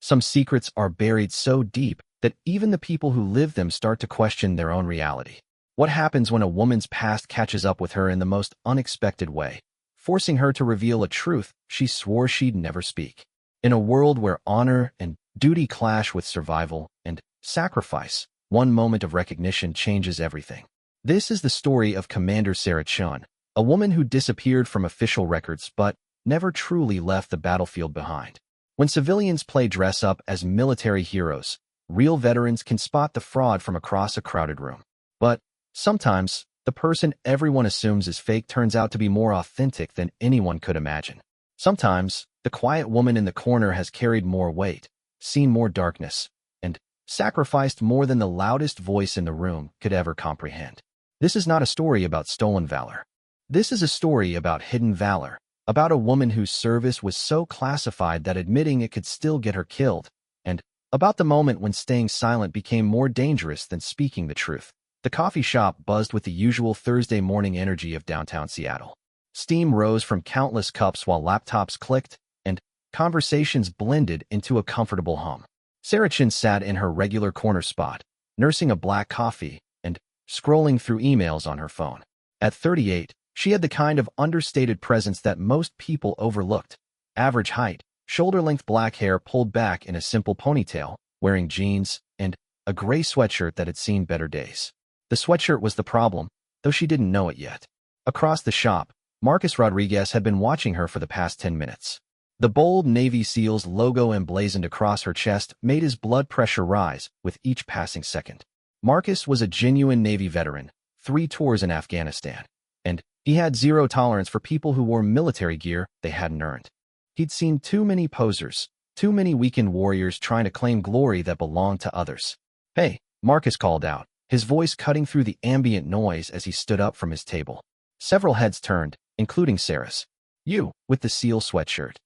Some secrets are buried so deep that even the people who live them start to question their own reality. What happens when a woman's past catches up with her in the most unexpected way, forcing her to reveal a truth she swore she'd never speak? In a world where honor and duty clash with survival and sacrifice, one moment of recognition changes everything. This is the story of Commander Sarah Chun, a woman who disappeared from official records but never truly left the battlefield behind. When civilians play dress-up as military heroes, real veterans can spot the fraud from across a crowded room. But sometimes, the person everyone assumes is fake turns out to be more authentic than anyone could imagine. Sometimes, the quiet woman in the corner has carried more weight, seen more darkness, and sacrificed more than the loudest voice in the room could ever comprehend. This is not a story about stolen valor. This is a story about hidden valor, about a woman whose service was so classified that admitting it could still get her killed, and about the moment when staying silent became more dangerous than speaking the truth. The coffee shop buzzed with the usual Thursday morning energy of downtown Seattle. Steam rose from countless cups while laptops clicked, and conversations blended into a comfortable hum. Sarah Chun sat in her regular corner spot, nursing a black coffee and scrolling through emails on her phone. At 38, she had the kind of understated presence that most people overlooked. Average height, shoulder-length black hair pulled back in a simple ponytail, wearing jeans, and a gray sweatshirt that had seen better days. The sweatshirt was the problem, though she didn't know it yet. Across the shop, Marcus Rodriguez had been watching her for the past 10 minutes. The bold Navy SEALs logo emblazoned across her chest made his blood pressure rise with each passing second. Marcus was a genuine Navy veteran, 3 tours in Afghanistan, and he had zero tolerance for people who wore military gear they hadn't earned. He'd seen too many posers, too many weekend warriors trying to claim glory that belonged to others. "Hey," Marcus called out, his voice cutting through the ambient noise as he stood up from his table. Several heads turned, including Sarah's. "You, with the SEAL sweatshirt."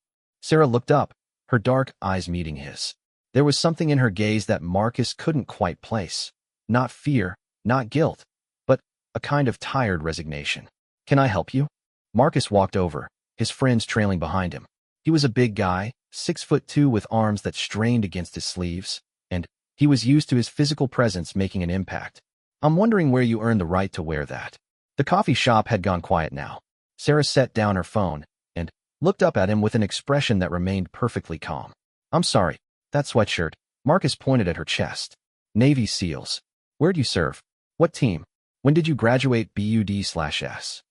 Sarah looked up, her dark eyes meeting his. There was something in her gaze that Marcus couldn't quite place. Not fear, not guilt, but a kind of tired resignation. "Can I help you?" Marcus walked over, his friends trailing behind him. He was a big guy, 6'2" with arms that strained against his sleeves, and he was used to his physical presence making an impact. "I'm wondering where you earned the right to wear that." The coffee shop had gone quiet now. Sarah set down her phone and looked up at him with an expression that remained perfectly calm. "I'm sorry, that sweatshirt." Marcus pointed at her chest. "Navy SEALs. Where'd you serve? What team? When did you graduate BUD/S?"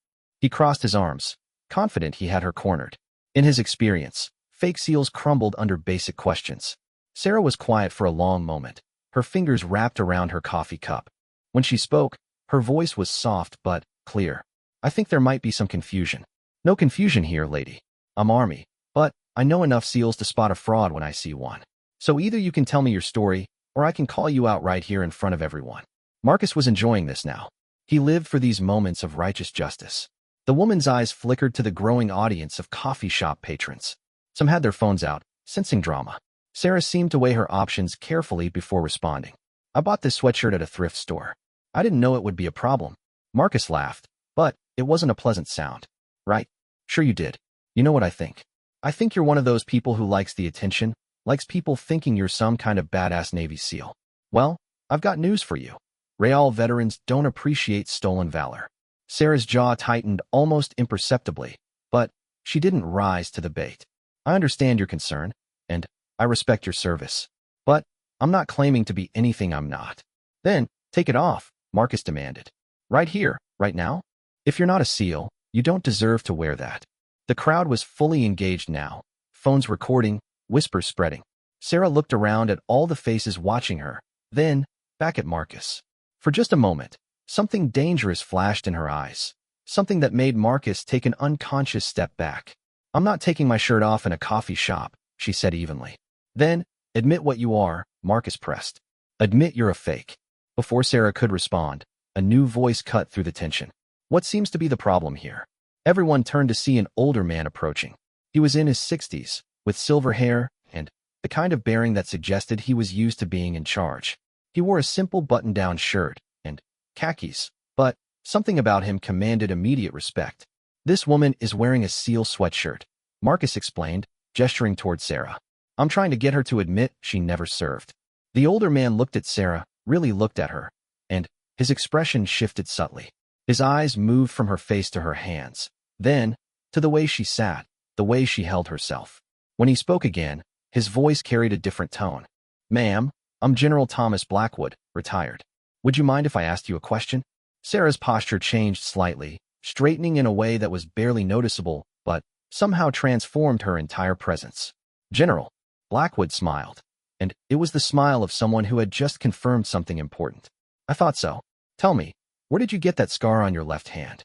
He crossed his arms, confident he had her cornered. In his experience, fake SEALs crumbled under basic questions. Sarah was quiet for a long moment, her fingers wrapped around her coffee cup. When she spoke, her voice was soft but clear. "I think there might be some confusion." "No confusion here, lady. I'm Army, but I know enough SEALs to spot a fraud when I see one. So either you can tell me your story, or I can call you out right here in front of everyone." Marcus was enjoying this now. He lived for these moments of righteous justice. The woman's eyes flickered to the growing audience of coffee shop patrons. Some had their phones out, sensing drama. Sarah seemed to weigh her options carefully before responding. "I bought this sweatshirt at a thrift store. I didn't know it would be a problem." Marcus laughed, but it wasn't a pleasant sound. "Right. Sure you did. You know what I think? I think you're one of those people who likes the attention, likes people thinking you're some kind of badass Navy SEAL. Well, I've got news for you. Real veterans don't appreciate stolen valor." Sarah's jaw tightened almost imperceptibly, but she didn't rise to the bait. "I understand your concern, and I respect your service. But I'm not claiming to be anything I'm not." "Then, take it off," Marcus demanded. "Right here, right now? If you're not a SEAL, you don't deserve to wear that." The crowd was fully engaged now, phones recording, whispers spreading. Sarah looked around at all the faces watching her, then back at Marcus. For just a moment, something dangerous flashed in her eyes, something that made Marcus take an unconscious step back. "I'm not taking my shirt off in a coffee shop," she said evenly. "Then, admit what you are," Marcus pressed. "Admit you're a fake." Before Sarah could respond, a new voice cut through the tension. "What seems to be the problem here?" Everyone turned to see an older man approaching. He was in his 60s, with silver hair and the kind of bearing that suggested he was used to being in charge. He wore a simple button-down shirt and khakis, but something about him commanded immediate respect. "This woman is wearing a SEAL sweatshirt," Marcus explained, gesturing toward Sarah. I'm trying to get her to admit she never served. The older man looked at Sarah, really looked at her, and his expression shifted subtly. His eyes moved from her face to her hands, then to the way she sat, the way she held herself. When he spoke again, his voice carried a different tone. Ma'am, I'm General Thomas Blackwood, retired. Would you mind if I asked you a question? Sarah's posture changed slightly, straightening in a way that was barely noticeable, but somehow transformed her entire presence. General, Blackwood smiled, and it was the smile of someone who had just confirmed something important. I thought so. Tell me, where did you get that scar on your left hand?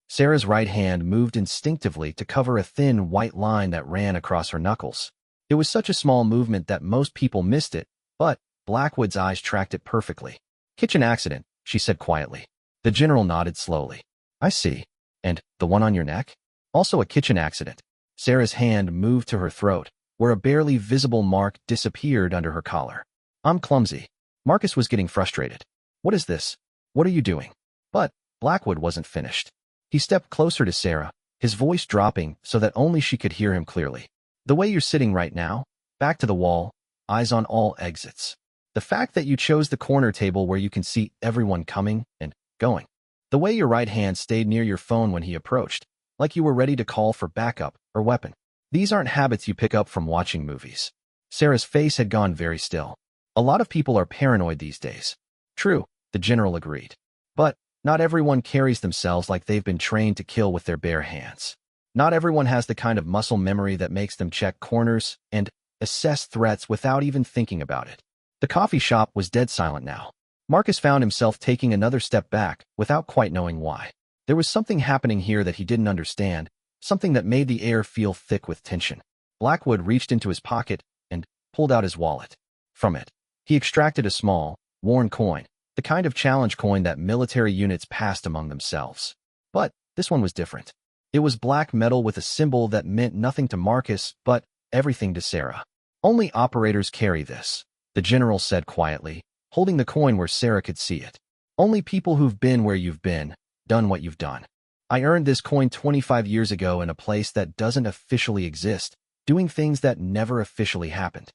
Sarah's right hand moved instinctively to cover a thin white line that ran across her knuckles. It was such a small movement that most people missed it, but Blackwood's eyes tracked it perfectly. Kitchen accident, she said quietly. The general nodded slowly. I see. And the one on your neck? Also a kitchen accident. Sarah's hand moved to her throat, where a barely visible mark disappeared under her collar. I'm clumsy. Marcus was getting frustrated. What is this? What are you doing? But Blackwood wasn't finished. He stepped closer to Sarah, his voice dropping so that only she could hear him clearly. The way you're sitting right now, back to the wall, eyes on all exits. The fact that you chose the corner table where you can see everyone coming and going. The way your right hand stayed near your phone when he approached, like you were ready to call for backup or weapon. These aren't habits you pick up from watching movies. Sarah's face had gone very still. A lot of people are paranoid these days. True, the general agreed. But not everyone carries themselves like they've been trained to kill with their bare hands. Not everyone has the kind of muscle memory that makes them check corners and assess threats without even thinking about it. The coffee shop was dead silent now. Marcus found himself taking another step back without quite knowing why. There was something happening here that he didn't understand, something that made the air feel thick with tension. Blackwood reached into his pocket and pulled out his wallet. From it, he extracted a small, worn coin, the kind of challenge coin that military units passed among themselves. But this one was different. It was black metal with a symbol that meant nothing to Marcus but everything to Sarah. Only operators carry this, the general said quietly, holding the coin where Sarah could see it. Only people who've been where you've been, done what you've done. I earned this coin 25 years ago in a place that doesn't officially exist, doing things that never officially happened.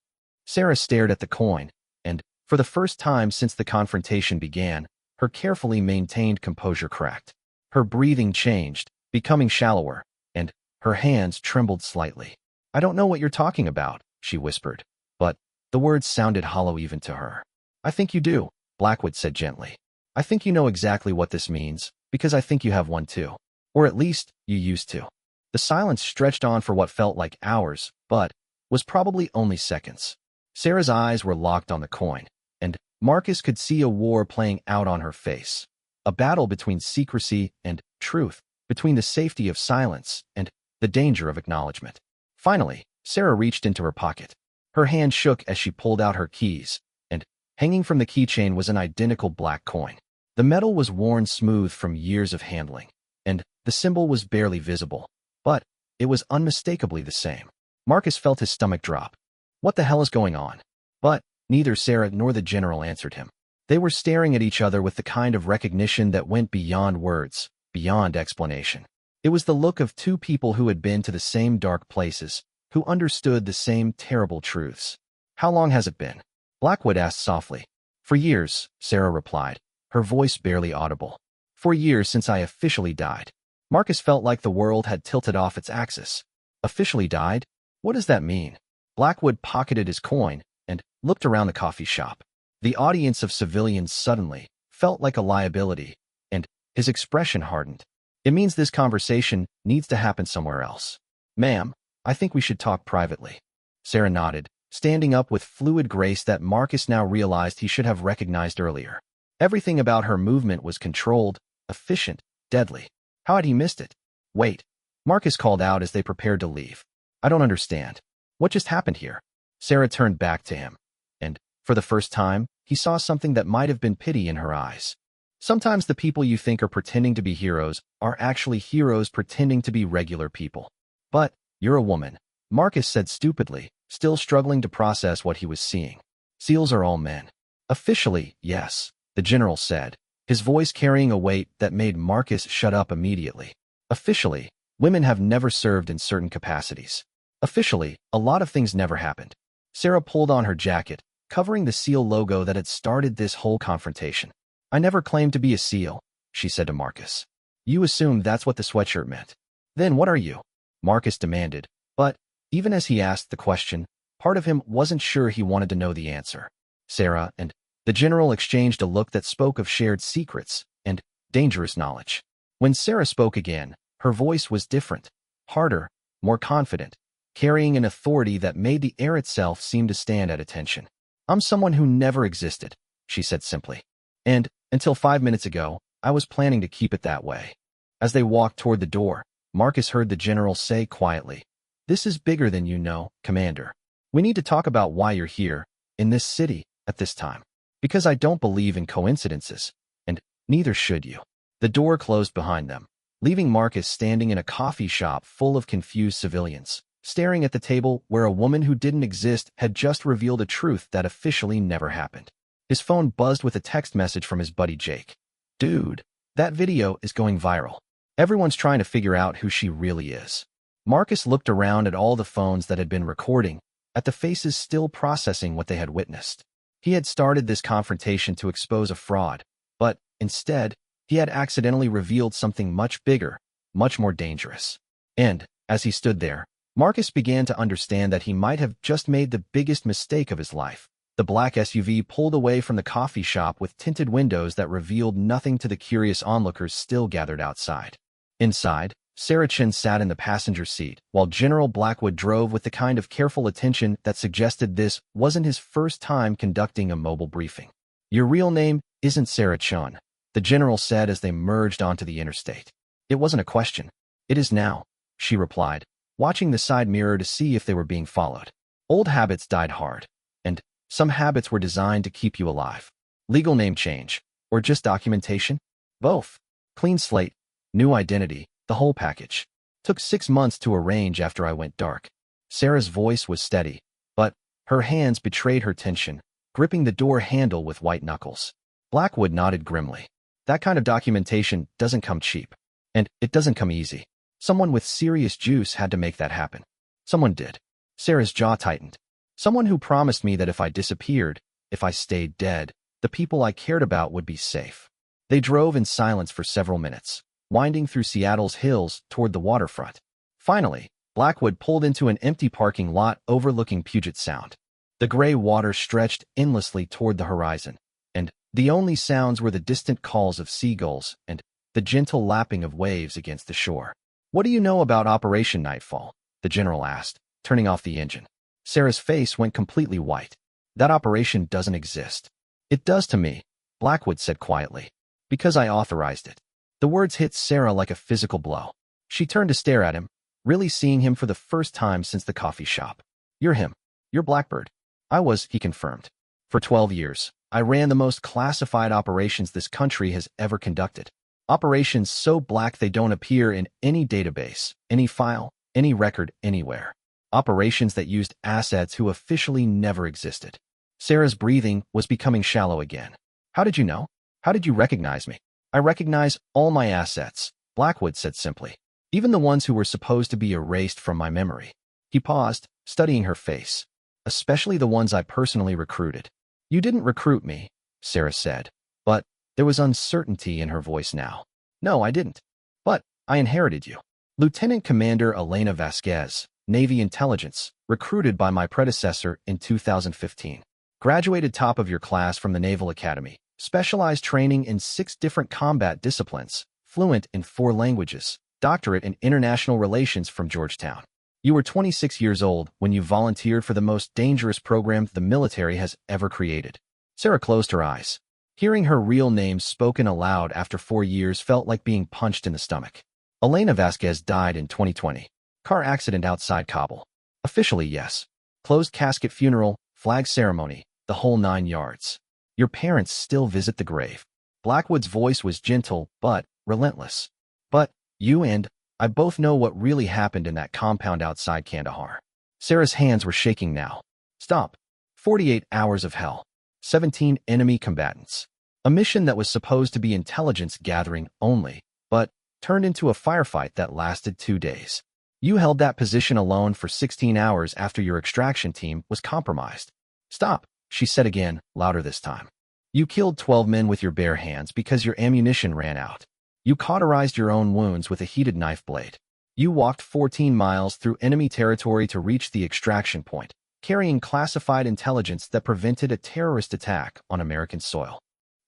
Sarah stared at the coin, and, for the first time since the confrontation began, her carefully maintained composure cracked. Her breathing changed, becoming shallower, and her hands trembled slightly. I don't know what you're talking about, she whispered, but the words sounded hollow even to her. I think you do, Blackwood said gently. I think you know exactly what this means, because I think you have one too. Or at least, you used to. The silence stretched on for what felt like hours, but was probably only seconds. Sarah's eyes were locked on the coin, and Marcus could see a war playing out on her face. A battle between secrecy and truth, between the safety of silence and the danger of acknowledgement. Finally, Sarah reached into her pocket. Her hand shook as she pulled out her keys, and hanging from the keychain was an identical black coin. The metal was worn smooth from years of handling, and the symbol was barely visible, but it was unmistakably the same. Marcus felt his stomach drop. What the hell is going on? But neither Sarah nor the general answered him. They were staring at each other with the kind of recognition that went beyond words, beyond explanation. It was the look of two people who had been to the same dark places, who understood the same terrible truths. How long has it been? Blackwood asked softly. For years, Sarah replied, her voice barely audible. 4 years since I officially died. Marcus felt like the world had tilted off its axis. Officially died? What does that mean? Blackwood pocketed his coin and looked around the coffee shop. The audience of civilians suddenly felt like a liability, and his expression hardened. It means this conversation needs to happen somewhere else. Ma'am, I think we should talk privately. Sarah nodded, standing up with fluid grace that Marcus now realized he should have recognized earlier. Everything about her movement was controlled, efficient, deadly. How had he missed it? Wait, Marcus called out as they prepared to leave. I don't understand. What just happened here? Sarah turned back to him, and, for the first time, he saw something that might have been pity in her eyes. Sometimes the people you think are pretending to be heroes are actually heroes pretending to be regular people. But you're a woman, Marcus said stupidly, still struggling to process what he was seeing. SEALs are all men. Officially, yes, the general said, his voice carrying a weight that made Marcus shut up immediately. Officially, women have never served in certain capacities. Officially, a lot of things never happened. Sarah pulled on her jacket, covering the SEAL logo that had started this whole confrontation. I never claimed to be a SEAL, she said to Marcus. You assumed that's what the sweatshirt meant. Then what are you? Marcus demanded, but even as he asked the question, part of him wasn't sure he wanted to know the answer. Sarah and the general exchanged a look that spoke of shared secrets and dangerous knowledge. When Sarah spoke again, her voice was different, harder, more confident, carrying an authority that made the air itself seem to stand at attention. I'm someone who never existed, she said simply. And, until 5 minutes ago, I was planning to keep it that way. As they walked toward the door, Marcus heard the general say quietly, This is bigger than you know, Commander. We need to talk about why you're here, in this city, at this time. Because I don't believe in coincidences, and neither should you. The door closed behind them, leaving Marcus standing in a coffee shop full of confused civilians, staring at the table where a woman who didn't exist had just revealed a truth that officially never happened. His phone buzzed with a text message from his buddy Jake. Dude, that video is going viral. Everyone's trying to figure out who she really is. Marcus looked around at all the phones that had been recording, at the faces still processing what they had witnessed. He had started this confrontation to expose a fraud, but instead, he had accidentally revealed something much bigger, much more dangerous. And, as he stood there, Marcus began to understand that he might have just made the biggest mistake of his life. The black SUV pulled away from the coffee shop with tinted windows that revealed nothing to the curious onlookers still gathered outside. Inside, Sarah Chin sat in the passenger seat, while General Blackwood drove with the kind of careful attention that suggested this wasn't his first time conducting a mobile briefing. Your real name isn't Sarah Chun, the general said as they merged onto the interstate. It wasn't a question. It is now, she replied, watching the side mirror to see if they were being followed. Old habits died hard, and some habits were designed to keep you alive. Legal name change, or just documentation? Both. Clean slate, new identity, the whole package. Took 6 months to arrange after I went dark. Sarah's voice was steady, but her hands betrayed her tension, gripping the door handle with white knuckles. Blackwood nodded grimly. That kind of documentation doesn't come cheap. And it doesn't come easy. Someone with serious juice had to make that happen. Someone did. Sarah's jaw tightened. Someone who promised me that if I disappeared, if I stayed dead, the people I cared about would be safe. They drove in silence for several minutes, winding through Seattle's hills toward the waterfront. Finally, Blackwood pulled into an empty parking lot overlooking Puget Sound. The gray water stretched endlessly toward the horizon, and the only sounds were the distant calls of seagulls and the gentle lapping of waves against the shore. What do you know about Operation Nightfall? The general asked, turning off the engine. Sarah's face went completely white. That operation doesn't exist. It does to me, Blackwood said quietly. Because I authorized it. The words hit Sarah like a physical blow. She turned to stare at him, really seeing him for the first time since the coffee shop. You're him. You're Blackbird. I was, he confirmed. For 12 years, I ran the most classified operations this country has ever conducted. Operations so black they don't appear in any database, any file, any record anywhere. Operations that used assets who officially never existed. Sarah's breathing was becoming shallow again. How did you know? How did you recognize me? I recognize all my assets, Blackwood said simply. Even the ones who were supposed to be erased from my memory. He paused, studying her face. Especially the ones I personally recruited. You didn't recruit me, Sarah said, but there was uncertainty in her voice now. No, I didn't. But I inherited you. Lieutenant Commander Elena Vasquez, Navy Intelligence, recruited by my predecessor in 2015. Graduated top of your class from the Naval Academy. Specialized training in 6 different combat disciplines. Fluent in 4 languages. Doctorate in International Relations from Georgetown. You were 26 years old when you volunteered for the most dangerous program the military has ever created. Sarah closed her eyes. Hearing her real name spoken aloud after 4 years felt like being punched in the stomach. Elena Vasquez died in 2020. Car accident outside Kabul. Officially, yes. Closed casket funeral, flag ceremony, the whole 9 yards. Your parents still visit the grave. Blackwood's voice was gentle, but relentless. But you and I both know what really happened in that compound outside Kandahar. Sarah's hands were shaking now. Stop. 48 hours of hell. 17 enemy combatants. A mission that was supposed to be intelligence gathering only, but turned into a firefight that lasted 2 days. You held that position alone for 16 hours after your extraction team was compromised. Stop, she said again, louder this time. You killed 12 men with your bare hands because your ammunition ran out. You cauterized your own wounds with a heated knife blade. You walked 14 miles through enemy territory to reach the extraction point, carrying classified intelligence that prevented a terrorist attack on American soil.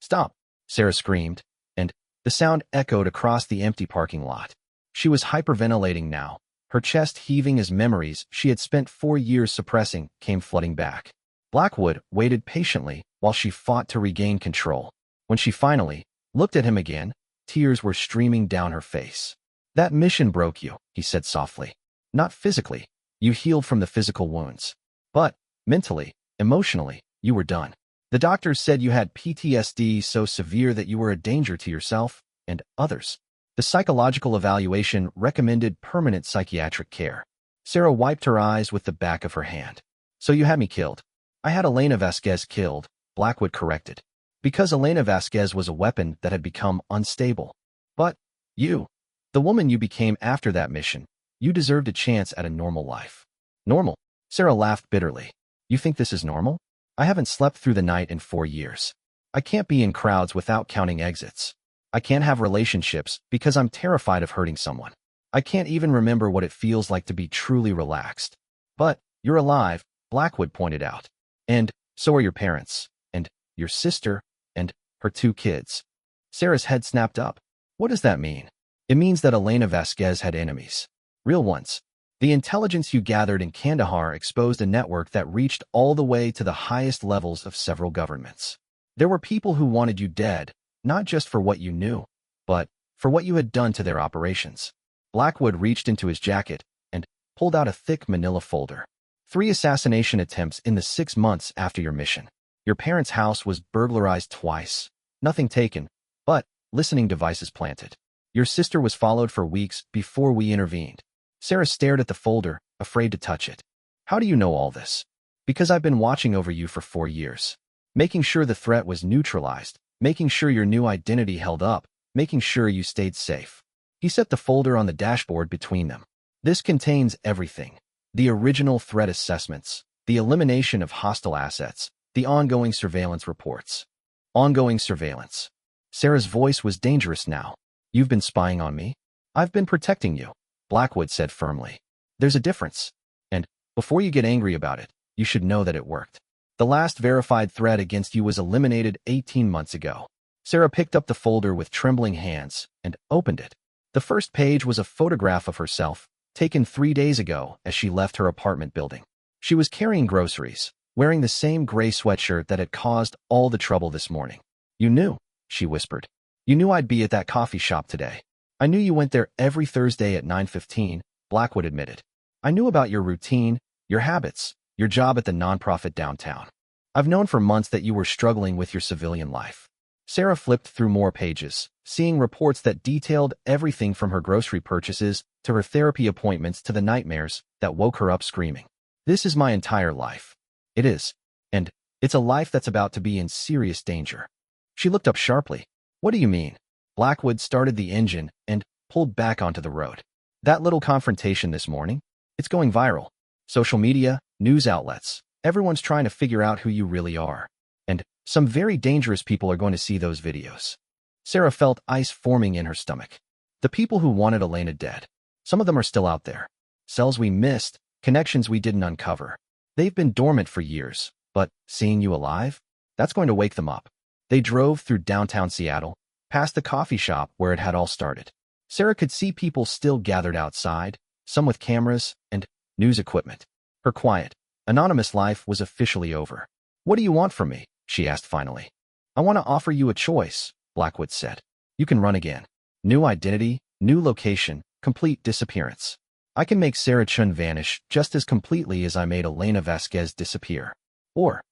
Stop, Sarah screamed, and the sound echoed across the empty parking lot. She was hyperventilating now, her chest heaving as memories she had spent 4 years suppressing came flooding back. Blackwood waited patiently while she fought to regain control. When she finally looked at him again, tears were streaming down her face. That mission broke you, he said softly. Not physically. You healed from the physical wounds. But, mentally, emotionally, you were done. The doctors said you had PTSD so severe that you were a danger to yourself and others. The psychological evaluation recommended permanent psychiatric care. Sarah wiped her eyes with the back of her hand. So you had me killed. I had Elena Vasquez killed, Blackwood corrected. Because Elena Vasquez was a weapon that had become unstable. But, you, the woman you became after that mission, you deserved a chance at a normal life. Normal? Sarah laughed bitterly. You think this is normal? I haven't slept through the night in 4 years. I can't be in crowds without counting exits. I can't have relationships because I'm terrified of hurting someone. I can't even remember what it feels like to be truly relaxed. But, you're alive, Blackwood pointed out. And, so are your parents, and, your sister, and, her 2 kids. Sarah's head snapped up. What does that mean? It means that Elena Vasquez had enemies. Real ones. The intelligence you gathered in Kandahar exposed a network that reached all the way to the highest levels of several governments. There were people who wanted you dead, not just for what you knew, but for what you had done to their operations. Blackwood reached into his jacket and pulled out a thick manila folder. 3 assassination attempts in the 6 months after your mission. Your parents' house was burglarized twice. Nothing taken, but listening devices planted. Your sister was followed for weeks before we intervened. Sarah stared at the folder, afraid to touch it. How do you know all this? Because I've been watching over you for 4 years. Making sure the threat was neutralized, making sure your new identity held up, making sure you stayed safe. He set the folder on the dashboard between them. This contains everything. The original threat assessments, the elimination of hostile assets, the ongoing surveillance reports. Ongoing surveillance. Sarah's voice was dangerous now. You've been spying on me? I've been protecting you, Blackwood said firmly. There's a difference. And, before you get angry about it, you should know that it worked. The last verified threat against you was eliminated 18 months ago. Sarah picked up the folder with trembling hands and opened it. The first page was a photograph of herself, taken 3 days ago as she left her apartment building. She was carrying groceries, wearing the same gray sweatshirt that had caused all the trouble this morning. You knew, she whispered. You knew I'd be at that coffee shop today. I knew you went there every Thursday at 9:15, Blackwood admitted. I knew about your routine, your habits, your job at the nonprofit downtown. I've known for months that you were struggling with your civilian life. Sarah flipped through more pages, seeing reports that detailed everything from her grocery purchases to her therapy appointments to the nightmares that woke her up screaming. This is my entire life. It is. And it's a life that's about to be in serious danger. She looked up sharply. What do you mean? Blackwood started the engine and pulled back onto the road. That little confrontation this morning? It's going viral. Social media, news outlets, everyone's trying to figure out who you really are. And some very dangerous people are going to see those videos. Sarah felt ice forming in her stomach. The people who wanted Elena dead. Some of them are still out there. Cells we missed, connections we didn't uncover. They've been dormant for years, but seeing you alive? That's going to wake them up. They drove through downtown Seattle, past the coffee shop where it had all started. Sarah could see people still gathered outside, some with cameras and news equipment. Her quiet, anonymous life was officially over. What do you want from me? She asked finally. I want to offer you a choice, Blackwood said. You can run again. New identity, new location, complete disappearance. I can make Sarah Chun vanish just as completely as I made Elena Vasquez disappear. Or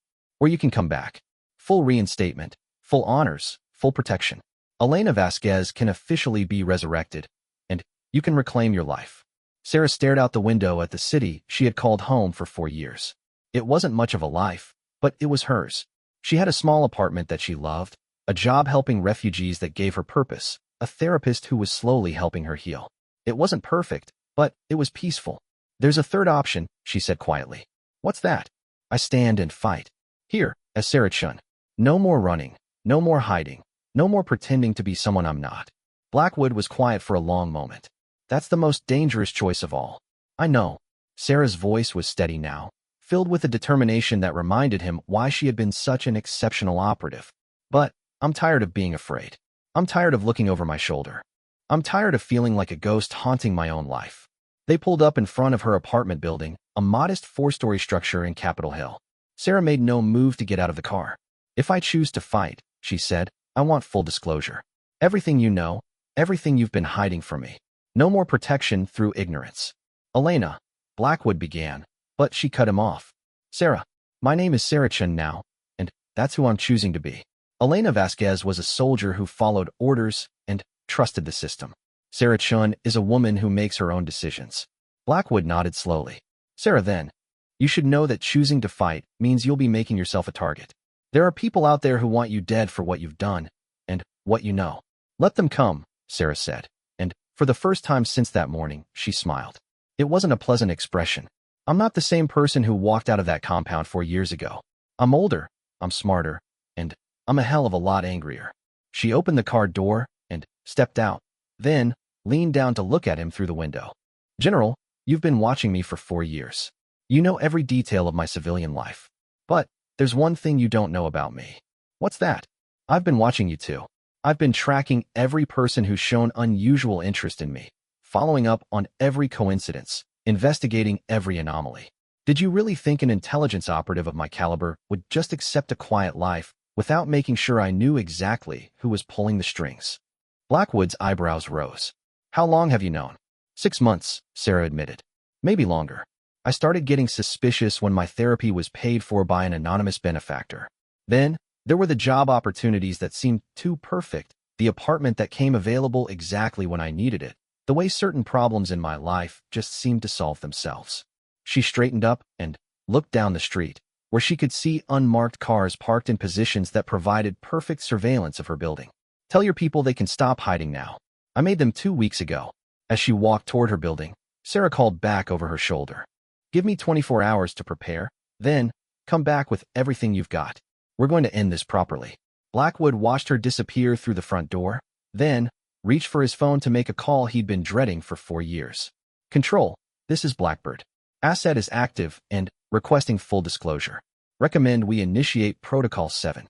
you can come back. Full reinstatement, full honors, full protection. Elena Vasquez can officially be resurrected, and you can reclaim your life. Sarah stared out the window at the city she had called home for 4 years. It wasn't much of a life, but it was hers. She had a small apartment that she loved, a job helping refugees that gave her purpose, a therapist who was slowly helping her heal. It wasn't perfect, But it was peaceful. There's a third option, she said quietly. What's that? I stand and fight. Here, as Sarah Chun. No more running, no more hiding, no more pretending to be someone I'm not. Blackwood was quiet for a long moment. That's the most dangerous choice of all. I know. Sarah's voice was steady now, filled with a determination that reminded him why she had been such an exceptional operative. But I'm tired of being afraid. I'm tired of looking over my shoulder. I'm tired of feeling like a ghost haunting my own life. They pulled up in front of her apartment building, a modest 4-story structure in Capitol Hill. Sarah made no move to get out of the car. If I choose to fight, she said, I want full disclosure. Everything you know, everything you've been hiding from me. No more protection through ignorance. Elena, Blackwood began, but she cut him off. Sarah, my name is Sarah Chun now, and that's who I'm choosing to be. Elena Vasquez was a soldier who followed orders and trusted the system. Sarah Chun is a woman who makes her own decisions. Blackwood nodded slowly. Sarah, then, you should know that choosing to fight means you'll be making yourself a target. There are people out there who want you dead for what you've done and what you know. Let them come, Sarah said, and for the first time since that morning, she smiled. It wasn't a pleasant expression. I'm not the same person who walked out of that compound 4 years ago. I'm older, I'm smarter, and I'm a hell of a lot angrier. She opened the car door and stepped out, then leaned down to look at him through the window. General, you've been watching me for 4 years. You know every detail of my civilian life. But there's one thing you don't know about me. What's that? I've been watching you too. I've been tracking every person who's shown unusual interest in me, following up on every coincidence, investigating every anomaly. Did you really think an intelligence operative of my caliber would just accept a quiet life without making sure I knew exactly who was pulling the strings? Blackwood's eyebrows rose. How long have you known? 6 months, Sarah admitted. Maybe longer. I started getting suspicious when my therapy was paid for by an anonymous benefactor. Then, there were the job opportunities that seemed too perfect, the apartment that came available exactly when I needed it, the way certain problems in my life just seemed to solve themselves. She straightened up and looked down the street, where she could see unmarked cars parked in positions that provided perfect surveillance of her building. Tell your people they can stop hiding now. I made them 2 weeks ago. As she walked toward her building, Sarah called back over her shoulder. Give me 24 hours to prepare, then come back with everything you've got. We're going to end this properly. Blackwood watched her disappear through the front door, then reached for his phone to make a call he'd been dreading for 4 years. Control, this is Blackbird. Asset is active and requesting full disclosure. Recommend we initiate Protocol 7.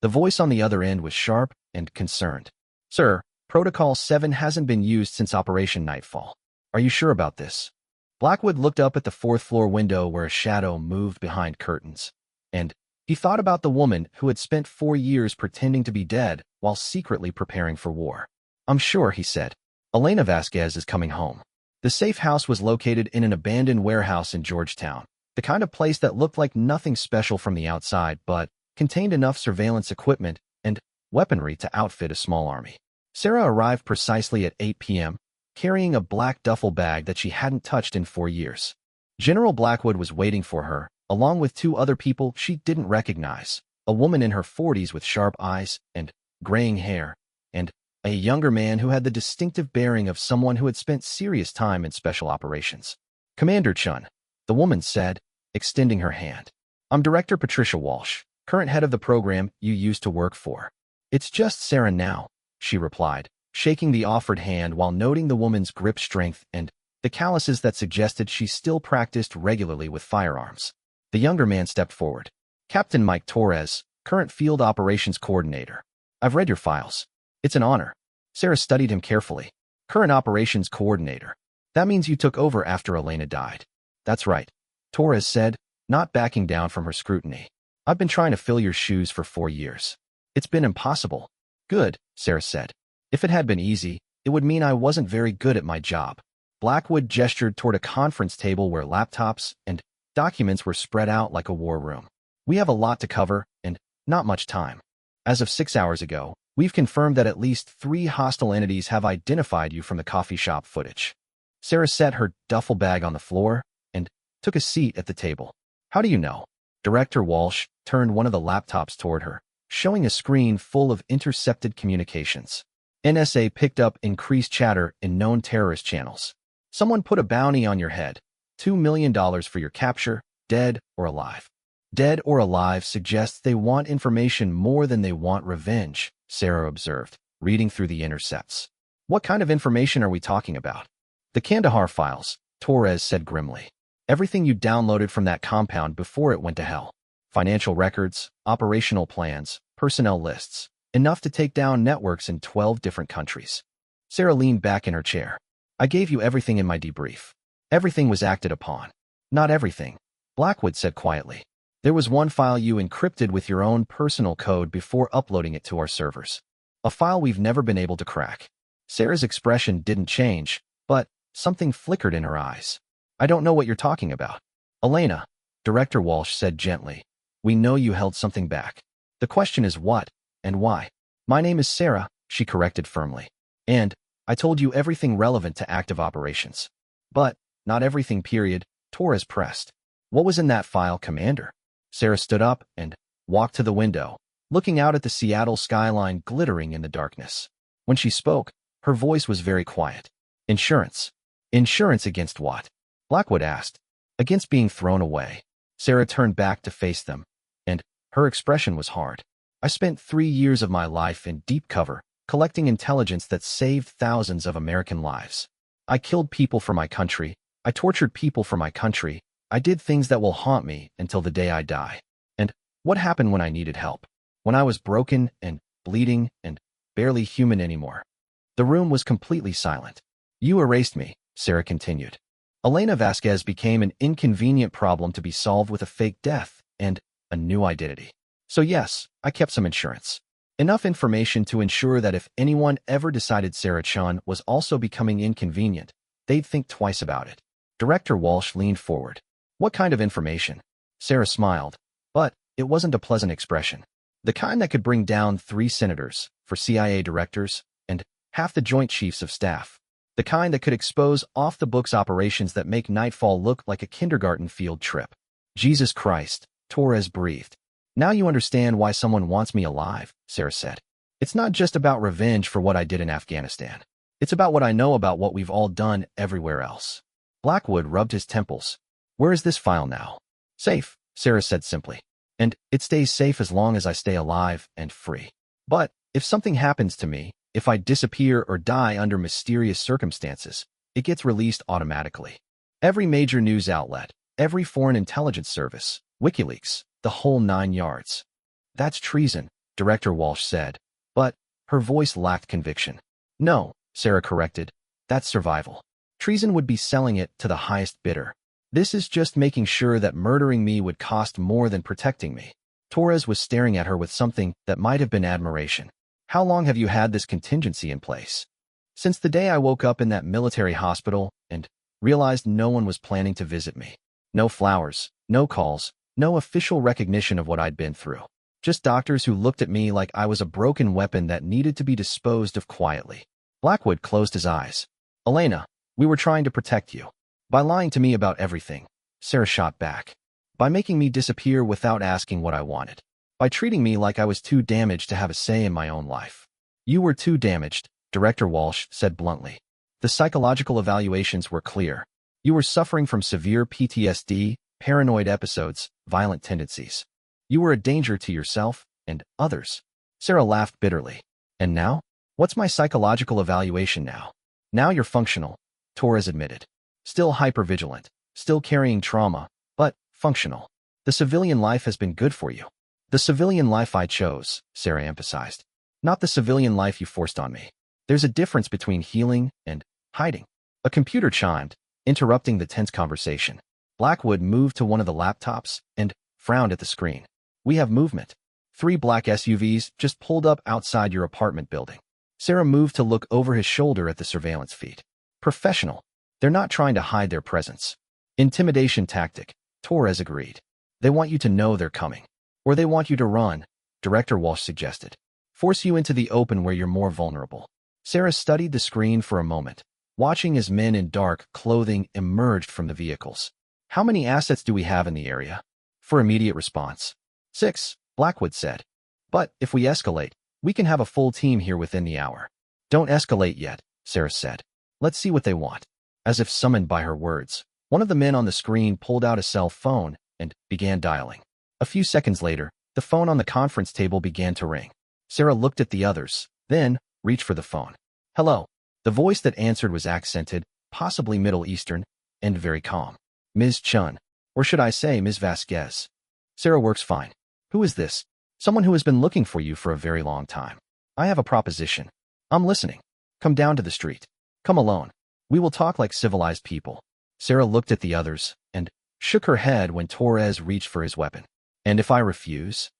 The voice on the other end was sharp and concerned. Sir, Protocol 7 hasn't been used since Operation Nightfall. Are you sure about this? Blackwood looked up at the 4th-floor window where a shadow moved behind curtains, and he thought about the woman who had spent 4 years pretending to be dead while secretly preparing for war. I'm sure, he said. Elena Vasquez is coming home. The safe house was located in an abandoned warehouse in Georgetown, the kind of place that looked like nothing special from the outside but contained enough surveillance equipment and weaponry to outfit a small army. Sarah arrived precisely at 8 p.m., carrying a black duffel bag that she hadn't touched in 4 years. General Blackwood was waiting for her, along with 2 other people she didn't recognize, a woman in her 40s with sharp eyes and graying hair, and a younger man who had the distinctive bearing of someone who had spent serious time in special operations. Commander Chun, the woman said, extending her hand. I'm Director Patricia Walsh, current head of the program you used to work for. It's just Sarah now, she replied, shaking the offered hand while noting the woman's grip strength and the calluses that suggested she still practiced regularly with firearms. The younger man stepped forward. Captain Mike Torres, current Field Operations Coordinator. I've read your files. It's an honor. Sarah studied him carefully. Current Operations Coordinator. That means you took over after Elena died. That's right, Torres said, not backing down from her scrutiny. I've been trying to fill your shoes for 4 years. It's been impossible. Good, Sarah said. If it had been easy, it would mean I wasn't very good at my job. Blackwood gestured toward a conference table where laptops and documents were spread out like a war room. We have a lot to cover and not much time. As of 6 hours ago, we've confirmed that at least 3 hostile entities have identified you from the coffee shop footage. Sarah set her duffel bag on the floor and took a seat at the table. How do you know? Director Walsh turned one of the laptops toward her, showing a screen full of intercepted communications. NSA picked up increased chatter in known terrorist channels. Someone put a bounty on your head. $2 million for your capture, dead or alive. Dead or alive suggests they want information more than they want revenge, Sarah observed, reading through the intercepts. What kind of information are we talking about? The Kandahar files, Torres said grimly. Everything you downloaded from that compound before it went to hell. Financial records, operational plans, personnel lists. Enough to take down networks in 12 different countries. Sarah leaned back in her chair. I gave you everything in my debrief. Everything was acted upon. Not everything, Blackwood said quietly. There was one file you encrypted with your own personal code before uploading it to our servers. A file we've never been able to crack. Sarah's expression didn't change, but something flickered in her eyes. I don't know what you're talking about. Elena, Director Walsh said gently. We know you held something back. The question is what and why. My name is Sarah, she corrected firmly. And I told you everything relevant to active operations. But not everything, period, Torres pressed. What was in that file, Commander? Sarah stood up and walked to the window, looking out at the Seattle skyline glittering in the darkness. When she spoke, her voice was very quiet. Insurance. Insurance against what? Blackwood asked. Against being thrown away. Sarah turned back to face them, and her expression was hard. I spent 3 years of my life in deep cover, collecting intelligence that saved thousands of American lives. I killed people for my country. I tortured people for my country. I did things that will haunt me until the day I die. And what happened when I needed help? When I was broken and bleeding and barely human anymore? The room was completely silent. You erased me, Sarah continued. Elena Vasquez became an inconvenient problem to be solved with a fake death and a new identity. So yes, I kept some insurance. Enough information to ensure that if anyone ever decided Sarah Chun was also becoming inconvenient, they'd think twice about it. Director Walsh leaned forward. What kind of information? Sarah smiled, but it wasn't a pleasant expression. The kind that could bring down 3 senators, for CIA directors, and half the Joint Chiefs of Staff. The kind that could expose off-the-books operations that make Nightfall look like a kindergarten field trip. Jesus Christ, Torres breathed. Now you understand why someone wants me alive, Sarah said. It's not just about revenge for what I did in Afghanistan. It's about what I know about what we've all done everywhere else. Blackwood rubbed his temples. Where is this file now? Safe, Sarah said simply. And it stays safe as long as I stay alive and free. But if something happens to me, if I disappear or die under mysterious circumstances, it gets released automatically. Every major news outlet, every foreign intelligence service, WikiLeaks, the whole 9 yards. That's treason, Director Walsh said, but her voice lacked conviction. No, Sarah corrected, that's survival. Treason would be selling it to the highest bidder. This is just making sure that murdering me would cost more than protecting me. Torres was staring at her with something that might have been admiration. How long have you had this contingency in place? Since the day I woke up in that military hospital and realized no one was planning to visit me. No flowers, no calls, no official recognition of what I'd been through. Just doctors who looked at me like I was a broken weapon that needed to be disposed of quietly. Blackwood closed his eyes. Elena, we were trying to protect you. By lying to me about everything, Sarah shot back. By making me disappear without asking what I wanted. By treating me like I was too damaged to have a say in my own life. You were too damaged, Director Walsh said bluntly. The psychological evaluations were clear. You were suffering from severe PTSD, paranoid episodes, violent tendencies. You were a danger to yourself and others. Sarah laughed bitterly. And now? What's my psychological evaluation now? Now you're functional, Torres admitted. Still hypervigilant, still carrying trauma, but functional. The civilian life has been good for you. The civilian life I chose, Sarah emphasized. Not the civilian life you forced on me. There's a difference between healing and hiding. A computer chimed, interrupting the tense conversation. Blackwood moved to one of the laptops and frowned at the screen. We have movement. 3 black SUVs just pulled up outside your apartment building. Sarah moved to look over his shoulder at the surveillance feed. Professional. They're not trying to hide their presence. Intimidation tactic, Torres agreed. They want you to know they're coming. Or they want you to run, Director Walsh suggested. Force you into the open where you're more vulnerable. Sarah studied the screen for a moment, watching as men in dark clothing emerged from the vehicles. How many assets do we have in the area? For immediate response. 6, Blackwood said. But if we escalate, we can have a full team here within the hour. Don't escalate yet, Sarah said. Let's see what they want. As if summoned by her words, one of the men on the screen pulled out a cell phone and began dialing. A few seconds later, the phone on the conference table began to ring. Sarah looked at the others, then reached for the phone. Hello. The voice that answered was accented, possibly Middle Eastern, and very calm. Ms. Chun. Or should I say Ms. Vasquez? Sarah works fine. Who is this? Someone who has been looking for you for a very long time. I have a proposition. I'm listening. Come down to the street. Come alone. We will talk like civilized people. Sarah looked at the others and shook her head when Torres reached for his weapon. And if I refuse?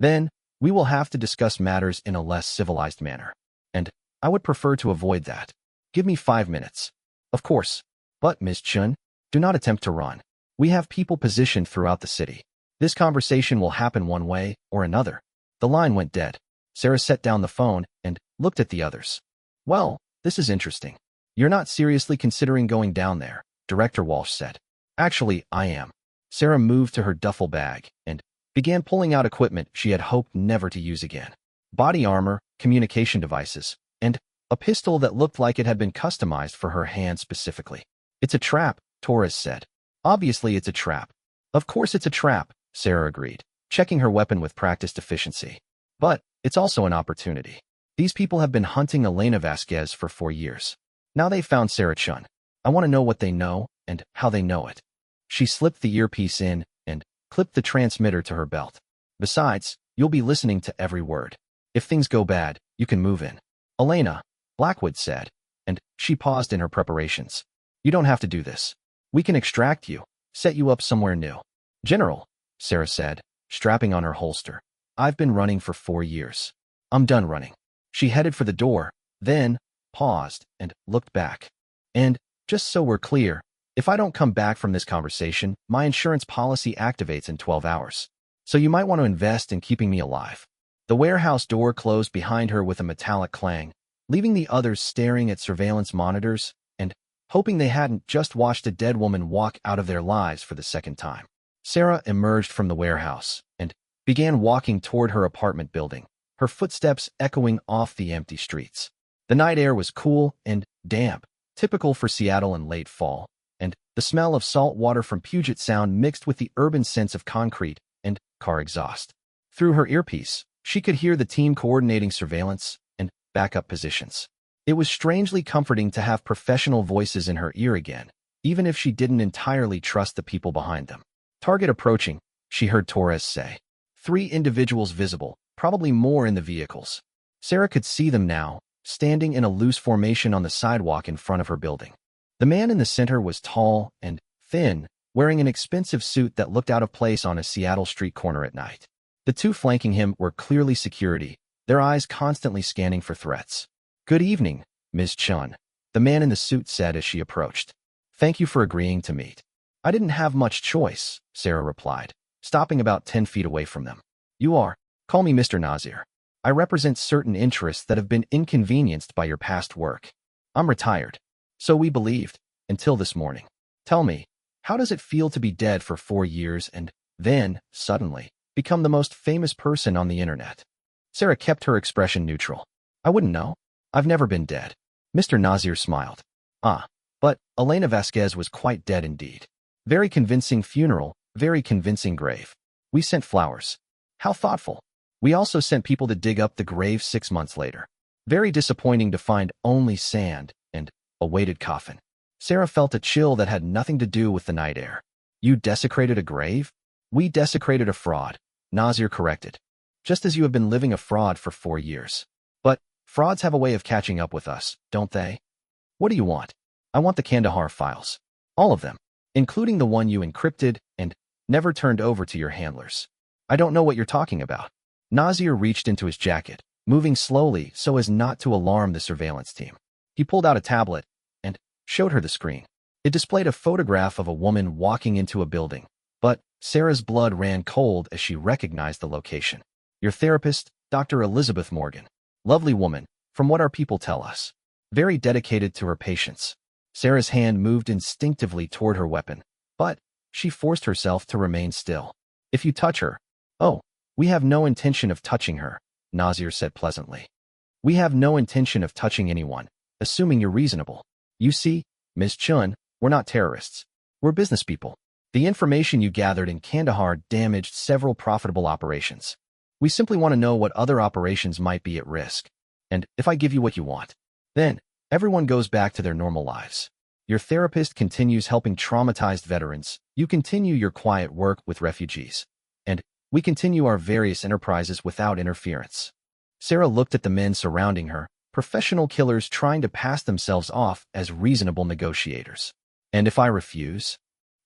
Then we will have to discuss matters in a less civilized manner. And I would prefer to avoid that. Give me 5 minutes. Of course. But, Ms. Chun, do not attempt to run. We have people positioned throughout the city. This conversation will happen one way or another. The line went dead. Sarah set down the phone and looked at the others. Well, this is interesting. You're not seriously considering going down there, Director Walsh said. Actually, I am. Sarah moved to her duffel bag and began pulling out equipment she had hoped never to use again. Body armor, communication devices, and a pistol that looked like it had been customized for her hand specifically. It's a trap, Torres said. Obviously it's a trap. Of course it's a trap, Sarah agreed, checking her weapon with practiced efficiency. But it's also an opportunity. These people have been hunting Elena Vasquez for 4 years. Now they've found Sarah Chun. I want to know what they know and how they know it. She slipped the earpiece in and clipped the transmitter to her belt. Besides, you'll be listening to every word. If things go bad, you can move in. Elena, Blackwood said, and she paused in her preparations. You don't have to do this. We can extract you, set you up somewhere new. General, Sarah said, strapping on her holster. I've been running for 4 years. I'm done running. She headed for the door, then paused and looked back. And, just so we're clear, if I don't come back from this conversation, my insurance policy activates in 12 hours. So you might want to invest in keeping me alive. The warehouse door closed behind her with a metallic clang, leaving the others staring at surveillance monitors and hoping they hadn't just watched a dead woman walk out of their lives for the second time. Sarah emerged from the warehouse and began walking toward her apartment building, her footsteps echoing off the empty streets. The night air was cool and damp, typical for Seattle in late fall, and the smell of salt water from Puget Sound mixed with the urban sense of concrete and car exhaust. Through her earpiece, she could hear the team coordinating surveillance and backup positions. It was strangely comforting to have professional voices in her ear again, even if she didn't entirely trust the people behind them. Target approaching, she heard Torres say. 3 individuals visible, probably more in the vehicles. Sarah could see them now, standing in a loose formation on the sidewalk in front of her building. The man in the center was tall and thin, wearing an expensive suit that looked out of place on a Seattle street corner at night. The 2 flanking him were clearly security, their eyes constantly scanning for threats. Good evening, Ms. Chun, the man in the suit said as she approached. Thank you for agreeing to meet. I didn't have much choice, Sarah replied, stopping about 10 feet away from them. You are. Call me Mr. Nazir. I represent certain interests that have been inconvenienced by your past work. I'm retired. So we believed, until this morning. Tell me, how does it feel to be dead for 4 years and then, suddenly, become the most famous person on the internet? Sarah kept her expression neutral. I wouldn't know. I've never been dead. Mr. Nazir smiled. But Elena Vasquez was quite dead indeed. Very convincing funeral, very convincing grave. We sent flowers. How thoughtful. We also sent people to dig up the grave 6 months later. Very disappointing to find only sand and a weighted coffin. Sarah felt a chill that had nothing to do with the night air. You desecrated a grave? We desecrated a fraud, Nazir corrected. Just as you have been living a fraud for 4 years. But frauds have a way of catching up with us, don't they? What do you want? I want the Kandahar files. All of them, including the one you encrypted and never turned over to your handlers. I don't know what you're talking about. Nazir reached into his jacket, moving slowly so as not to alarm the surveillance team. He pulled out a tablet and showed her the screen. It displayed a photograph of a woman walking into a building, but Sarah's blood ran cold as she recognized the location. Your therapist, Dr. Elizabeth Morgan. Lovely woman, from what our people tell us. Very dedicated to her patients. Sarah's hand moved instinctively toward her weapon, but she forced herself to remain still. If you touch her... Oh, we have no intention of touching her, Nazir said pleasantly. We have no intention of touching anyone, assuming you're reasonable. You see, Ms. Chun, we're not terrorists. We're business people. The information you gathered in Kandahar damaged several profitable operations. We simply want to know what other operations might be at risk. And if I give you what you want, then everyone goes back to their normal lives. Your therapist continues helping traumatized veterans. You continue your quiet work with refugees. And we continue our various enterprises without interference. Sarah looked at the men surrounding her, professional killers trying to pass themselves off as reasonable negotiators. And if I refuse?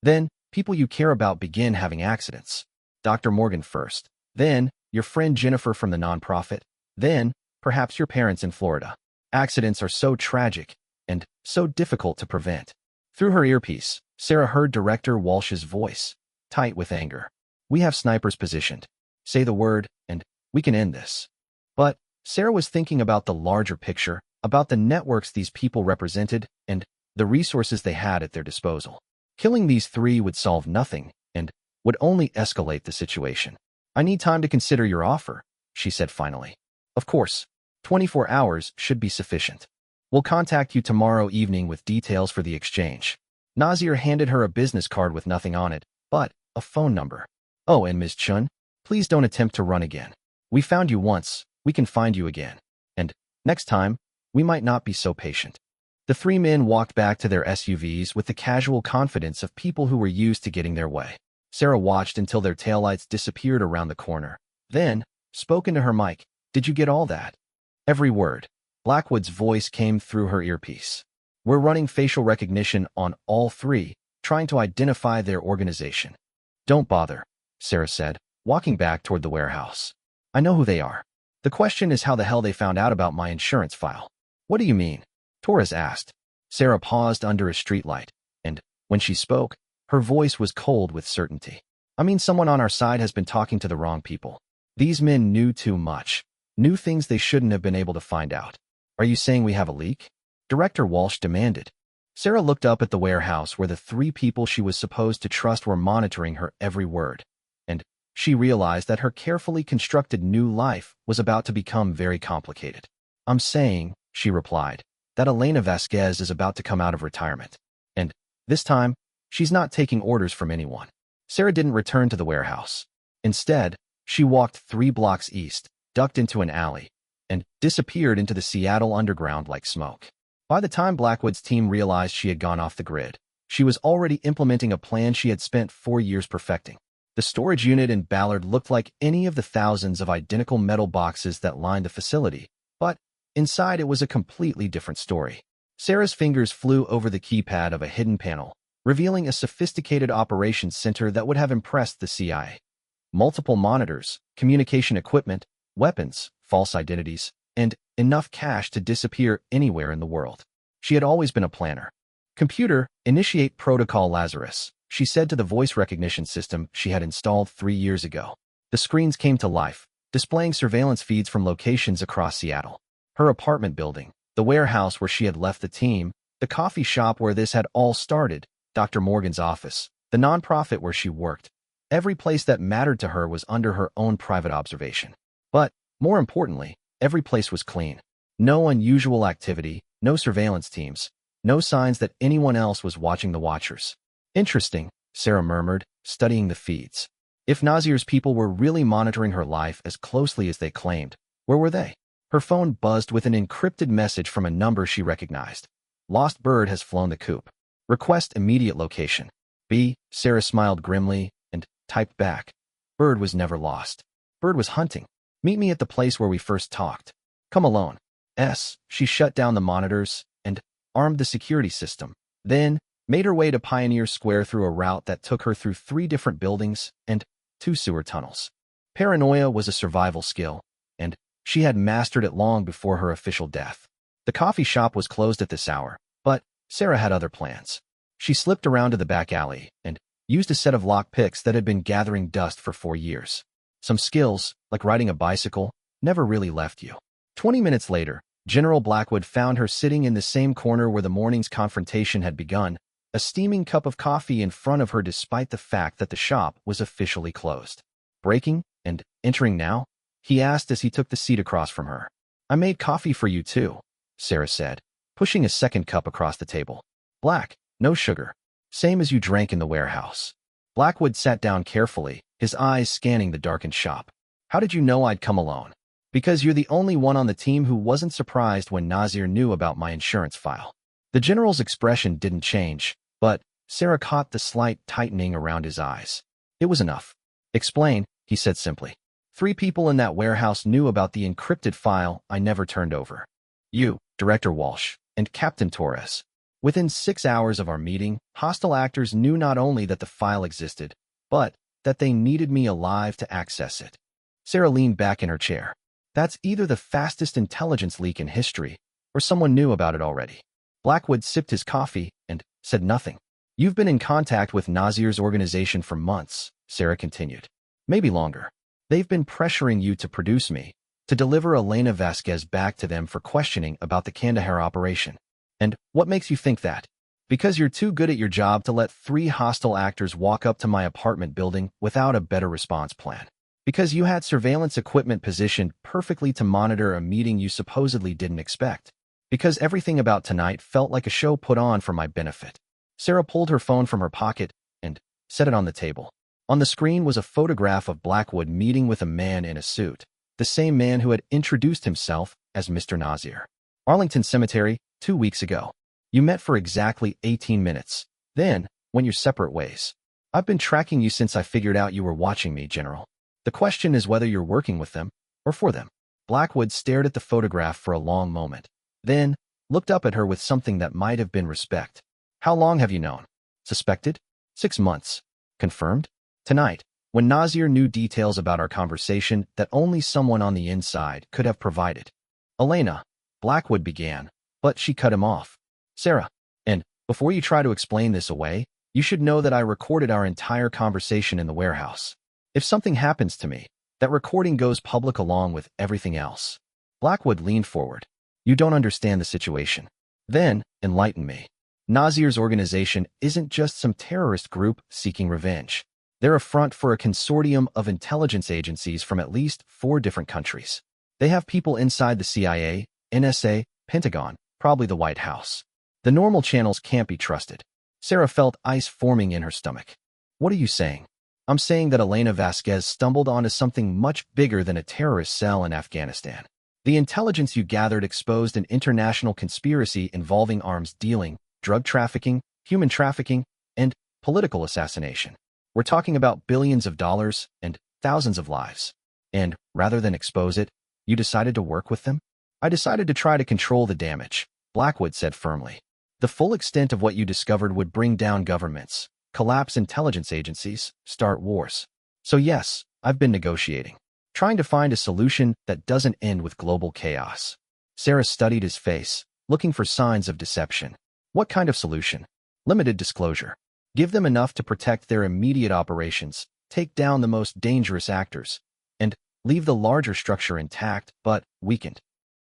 Then, people you care about begin having accidents. Dr. Morgan first. Then, your friend Jennifer from the nonprofit. Then, perhaps your parents in Florida. Accidents are so tragic and so difficult to prevent. Through her earpiece, Sarah heard Director Walsh's voice, tight with anger. We have snipers positioned. Say the word, and we can end this. But Sarah was thinking about the larger picture, about the networks these people represented, and the resources they had at their disposal. Killing these three would solve nothing, and would only escalate the situation. I need time to consider your offer, she said finally. Of course, 24 hours should be sufficient. We'll contact you tomorrow evening with details for the exchange. Nazir handed her a business card with nothing on it, but a phone number. Oh, and Ms. Chun, please don't attempt to run again. We found you once, we can find you again. And next time, we might not be so patient. The three men walked back to their SUVs with the casual confidence of people who were used to getting their way. Sarah watched until their taillights disappeared around the corner. Then, spoke into her mic, "Did you get all that?" Every word. Blackwood's voice came through her earpiece. "We're running facial recognition on all three, trying to identify their organization." "Don't bother," Sarah said, walking back toward the warehouse. "I know who they are. The question is how the hell they found out about my insurance file." "What do you mean?" Torres asked. Sarah paused under a streetlight, and when she spoke, her voice was cold with certainty. "I mean, someone on our side has been talking to the wrong people. These men knew too much, knew things they shouldn't have been able to find out." "Are you saying we have a leak?" Director Walsh demanded. Sarah looked up at the warehouse where the three people she was supposed to trust were monitoring her every word, and she realized that her carefully constructed new life was about to become very complicated. "I'm saying," she replied, "that Elena Vasquez is about to come out of retirement. And this time, she's not taking orders from anyone." Sarah didn't return to the warehouse. Instead, she walked 3 blocks east, ducked into an alley, and disappeared into the Seattle underground like smoke. By the time Blackwood's team realized she had gone off the grid, she was already implementing a plan she had spent 4 years perfecting. The storage unit in Ballard looked like any of the thousands of identical metal boxes that lined the facility, but inside it was a completely different story. Sarah's fingers flew over the keypad of a hidden panel, revealing a sophisticated operations center that would have impressed the CIA. Multiple monitors, communication equipment, weapons, false identities, and enough cash to disappear anywhere in the world. She had always been a planner. "Computer, initiate protocol Lazarus," she said to the voice recognition system she had installed 3 years ago. The screens came to life, displaying surveillance feeds from locations across Seattle. Her apartment building, the warehouse where she had left the team, the coffee shop where this had all started, Dr. Morgan's office, the nonprofit where she worked. Every place that mattered to her was under her own private observation. But, more importantly, every place was clean. No unusual activity, no surveillance teams, no signs that anyone else was watching the watchers. "Interesting," Sarah murmured, studying the feeds. If Nazir's people were really monitoring her life as closely as they claimed, where were they? Her phone buzzed with an encrypted message from a number she recognized. "Lost bird has flown the coop. Request immediate location." "B," Sarah smiled grimly and typed back. "Bird was never lost. Bird was hunting. Meet me at the place where we first talked. Come alone." She shut down the monitors and armed the security system, then made her way to Pioneer Square through a route that took her through 3 different buildings and 2 sewer tunnels. Paranoia was a survival skill, and she had mastered it long before her official death. The coffee shop was closed at this hour, but Sarah had other plans. She slipped around to the back alley and used a set of lock picks that had been gathering dust for 4 years. Some skills, like riding a bicycle, never really left you. 20 minutes later, General Blackwood found her sitting in the same corner where the morning's confrontation had begun, a steaming cup of coffee in front of her despite the fact that the shop was officially closed. "Breaking and entering now?" he asked as he took the seat across from her. "I made coffee for you too," Sarah said, pushing a second cup across the table. Black, no sugar. Same as you drank in the warehouse. Blackwood sat down carefully, his eyes scanning the darkened shop. How did you know I'd come alone? Because you're the only one on the team who wasn't surprised when Nazir knew about my insurance file. The general's expression didn't change, but Sarah caught the slight tightening around his eyes. It was enough. Explain, he said simply. 3 people in that warehouse knew about the encrypted file I never turned over. You, Director Walsh, and Captain Torres. Within 6 hours of our meeting, hostile actors knew not only that the file existed, but that they needed me alive to access it. Sarah leaned back in her chair. That's either the fastest intelligence leak in history, or someone knew about it already. Blackwood sipped his coffee and said nothing. You've been in contact with Nazir's organization for months, Sarah continued. Maybe longer. They've been pressuring you to produce me, to deliver Elena Vasquez back to them for questioning about the Kandahar operation. And what makes you think that? Because you're too good at your job to let 3 hostile actors walk up to my apartment building without a better response plan. Because you had surveillance equipment positioned perfectly to monitor a meeting you supposedly didn't expect. Because everything about tonight felt like a show put on for my benefit. Sarah pulled her phone from her pocket and set it on the table. On the screen was a photograph of Blackwood meeting with a man in a suit, the same man who had introduced himself as Mr. Nazir. Arlington Cemetery, 2 weeks ago. You met for exactly 18 minutes. Then, went your separate ways. I've been tracking you since I figured out you were watching me, General. The question is whether you're working with them or for them. Blackwood stared at the photograph for a long moment, then looked up at her with something that might have been respect. How long have you known? Suspected? 6 months. Confirmed? Tonight, when Nazir knew details about our conversation that only someone on the inside could have provided. Elena, Blackwood began, but she cut him off. Sarah, and before you try to explain this away, you should know that I recorded our entire conversation in the warehouse. If something happens to me, that recording goes public along with everything else. Blackwood leaned forward. You don't understand the situation. Then, enlighten me. Nazir's organization isn't just some terrorist group seeking revenge. They're a front for a consortium of intelligence agencies from at least 4 different countries. They have people inside the CIA, NSA, Pentagon, probably the White House. The normal channels can't be trusted. Sarah felt ice forming in her stomach. What are you saying? I'm saying that Elena Vasquez stumbled onto something much bigger than a terrorist cell in Afghanistan. The intelligence you gathered exposed an international conspiracy involving arms dealing, drug trafficking, human trafficking, and political assassination. We're talking about billions of dollars and thousands of lives. And, rather than expose it, you decided to work with them? I decided to try to control the damage, Blackwood said firmly. The full extent of what you discovered would bring down governments, collapse intelligence agencies, start wars. So yes, I've been negotiating. Trying to find a solution that doesn't end with global chaos. Sarah studied his face, looking for signs of deception. What kind of solution? Limited disclosure. Give them enough to protect their immediate operations, take down the most dangerous actors, and leave the larger structure intact but weakened.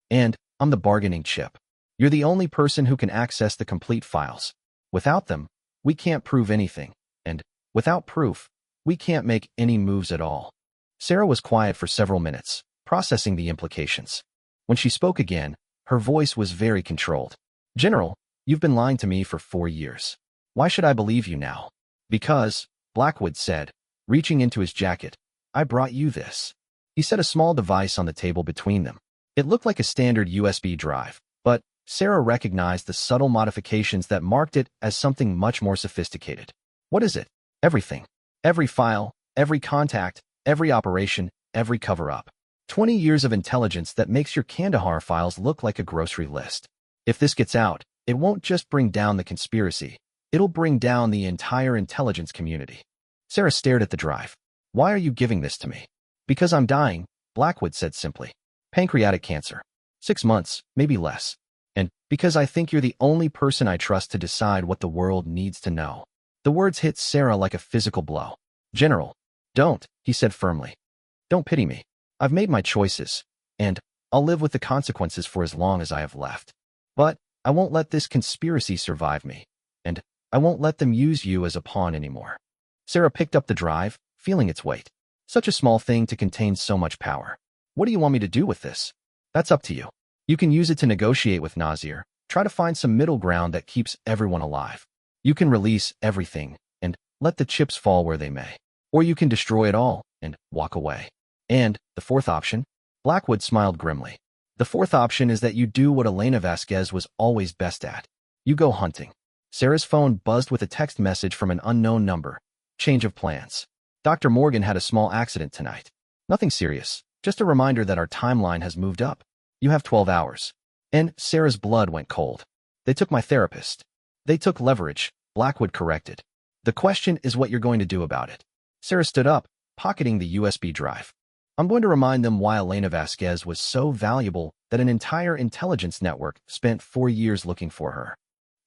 And I'm the bargaining chip. You're the only person who can access the complete files. Without them, we can't prove anything, and without proof, we can't make any moves at all. Sarah was quiet for several minutes, processing the implications. When she spoke again, her voice was very controlled. General, you've been lying to me for 4 years. Why should I believe you now? Because, Blackwood said, reaching into his jacket, I brought you this. He set a small device on the table between them. It looked like a standard USB drive, but Sarah recognized the subtle modifications that marked it as something much more sophisticated. What is it? Everything. Every file, every contact, every operation, every cover-up. 20 years of intelligence that makes your Kandahar files look like a grocery list. If this gets out, it won't just bring down the conspiracy. It'll bring down the entire intelligence community. Sarah stared at the drive. Why are you giving this to me? Because I'm dying, Blackwood said simply. Pancreatic cancer. 6 months, maybe less. And because I think you're the only person I trust to decide what the world needs to know. The words hit Sarah like a physical blow. General, don't, he said firmly. Don't pity me. I've made my choices, and I'll live with the consequences for as long as I have left. But I won't let this conspiracy survive me, and I won't let them use you as a pawn anymore. Sarah picked up the drive, feeling its weight. Such a small thing to contain so much power. What do you want me to do with this? That's up to you. You can use it to negotiate with Nazir, Try to find some middle ground that keeps everyone alive. You can release everything and let the chips fall where they may. Or you can destroy it all and walk away. And the fourth option? Blackwood smiled grimly. The fourth option is that you do what Elena Vasquez was always best at. You go hunting. Sarah's phone buzzed with a text message from an unknown number. Change of plans. Dr. Morgan had a small accident tonight. Nothing serious, just a reminder that our timeline has moved up. You have 12 hours. And Sarah's blood went cold. They took my therapist. They took leverage, Blackwood corrected. The question is what you're going to do about it. Sarah stood up, pocketing the USB drive. I'm going to remind them why Elena Vasquez was so valuable that an entire intelligence network spent 4 years looking for her.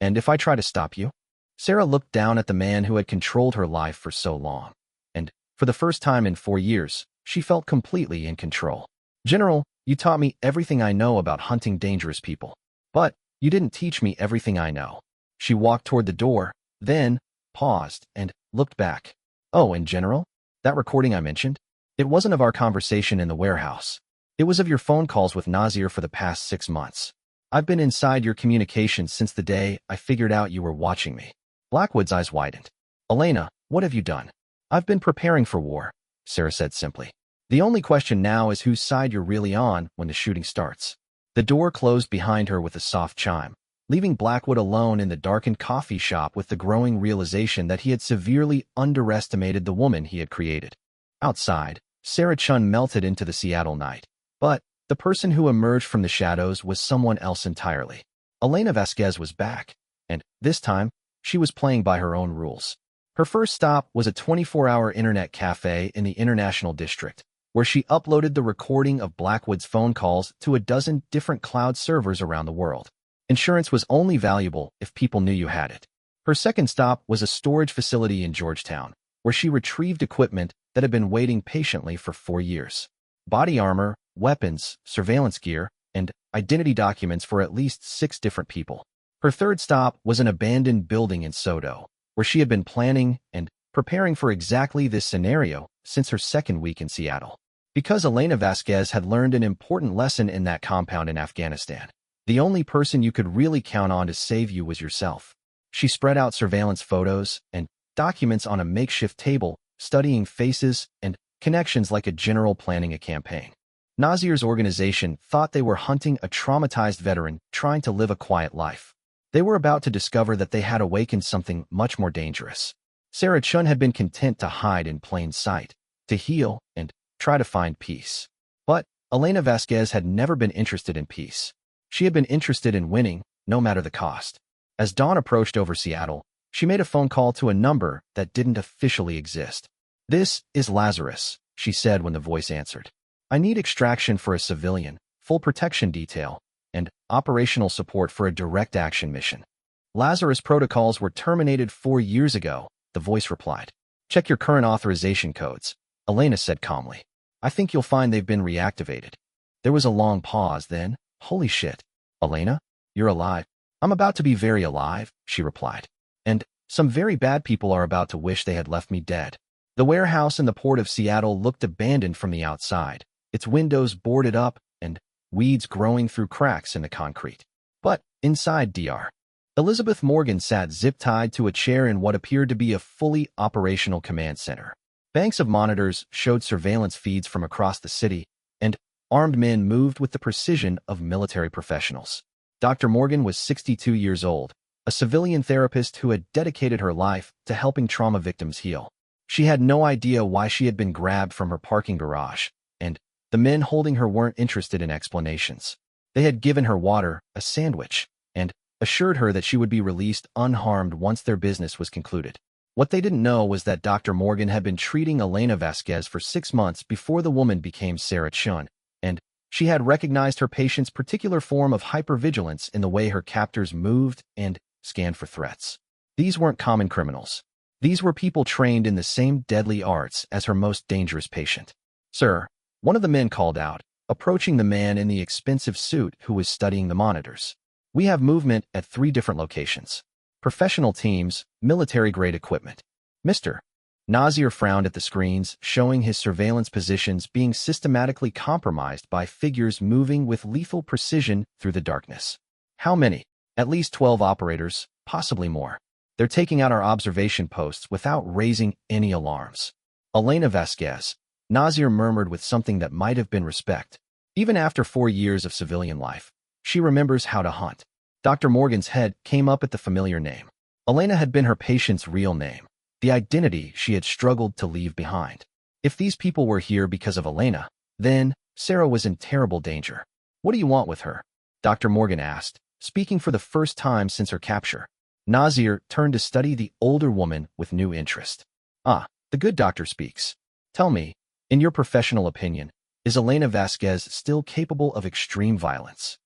And if I try to stop you? Sarah looked down at the man who had controlled her life for so long. And, for the first time in 4 years, she felt completely in control. General, you taught me everything I know about hunting dangerous people. But you didn't teach me everything I know. She walked toward the door, then paused and looked back. Oh, and General, that recording I mentioned? It wasn't of our conversation in the warehouse. It was of your phone calls with Nazir for the past 6 months. I've been inside your communications since the day I figured out you were watching me. Blackwood's eyes widened. Elena, what have you done? I've been preparing for war, Sarah said simply. The only question now is whose side you're really on when the shooting starts. The door closed behind her with a soft chime, leaving Blackwood alone in the darkened coffee shop with the growing realization that he had severely underestimated the woman he had created. Outside, Sarah Chun melted into the Seattle night. But the person who emerged from the shadows was someone else entirely. Elena Vasquez was back, and this time, she was playing by her own rules. Her first stop was a 24-hour internet cafe in the International District, where she uploaded the recording of Blackwood's phone calls to a dozen different cloud servers around the world. Insurance was only valuable if people knew you had it. Her second stop was a storage facility in Georgetown, where she retrieved equipment that had been waiting patiently for 4 years. Body armor, weapons, surveillance gear, and identity documents for at least 6 different people. Her third stop was an abandoned building in Sodo, where she had been planning and preparing for exactly this scenario since her second week in Seattle. Because Elena Vasquez had learned an important lesson in that compound in Afghanistan, the only person you could really count on to save you was yourself. She spread out surveillance photos and documents on a makeshift table, studying faces and connections like a general planning a campaign. Nazir's organization thought they were hunting a traumatized veteran trying to live a quiet life. They were about to discover that they had awakened something much more dangerous. Sarah Chun had been content to hide in plain sight, to heal and try to find peace. But Elena Vasquez had never been interested in peace. She had been interested in winning, no matter the cost. As dawn approached over Seattle, she made a phone call to a number that didn't officially exist. "This is Lazarus," she said when the voice answered. "I need extraction for a civilian, full protection detail, and operational support for a direct action mission." "Lazarus protocols were terminated 4 years ago," the voice replied. "Check your current authorization codes," Elena said calmly. "I think you'll find they've been reactivated." There was a long pause, then, "Holy shit. Elena, you're alive." "I'm about to be very alive," she replied. "And some very bad people are about to wish they had left me dead." The warehouse in the port of Seattle looked abandoned from the outside, its windows boarded up and weeds growing through cracks in the concrete. But inside Dr. Elizabeth Morgan sat zip-tied to a chair in what appeared to be a fully operational command center. Banks of monitors showed surveillance feeds from across the city, and armed men moved with the precision of military professionals. Dr. Morgan was 62 years old, a civilian therapist who had dedicated her life to helping trauma victims heal. She had no idea why she had been grabbed from her parking garage, and the men holding her weren't interested in explanations. They had given her water, a sandwich, and assured her that she would be released unharmed once their business was concluded. What they didn't know was that Dr. Morgan had been treating Elena Vasquez for 6 months before the woman became Sarah Chun, and she had recognized her patient's particular form of hypervigilance in the way her captors moved and scanned for threats. These weren't common criminals. These were people trained in the same deadly arts as her most dangerous patient. "Sir," one of the men called out, approaching the man in the expensive suit who was studying the monitors. "We have movement at 3 different locations. Professional teams, military-grade equipment." "Mr." Nazir frowned at the screens, showing his surveillance positions being systematically compromised by figures moving with lethal precision through the darkness. "How many?" At least 12 operators, possibly more. They're taking out our observation posts without raising any alarms. Elena Vasquez, Nazir murmured with something that might have been respect. Even after 4 years of civilian life, she remembers how to hunt. Dr. Morgan's head came up at the familiar name. Elena had been her patient's real name, the identity she had struggled to leave behind. If these people were here because of Elena, then Sarah was in terrible danger. What do you want with her? Dr. Morgan asked, speaking for the first time since her capture. Nazir turned to study the older woman with new interest. Ah, the good doctor speaks. Tell me, in your professional opinion, is Elena Vasquez still capable of extreme violence?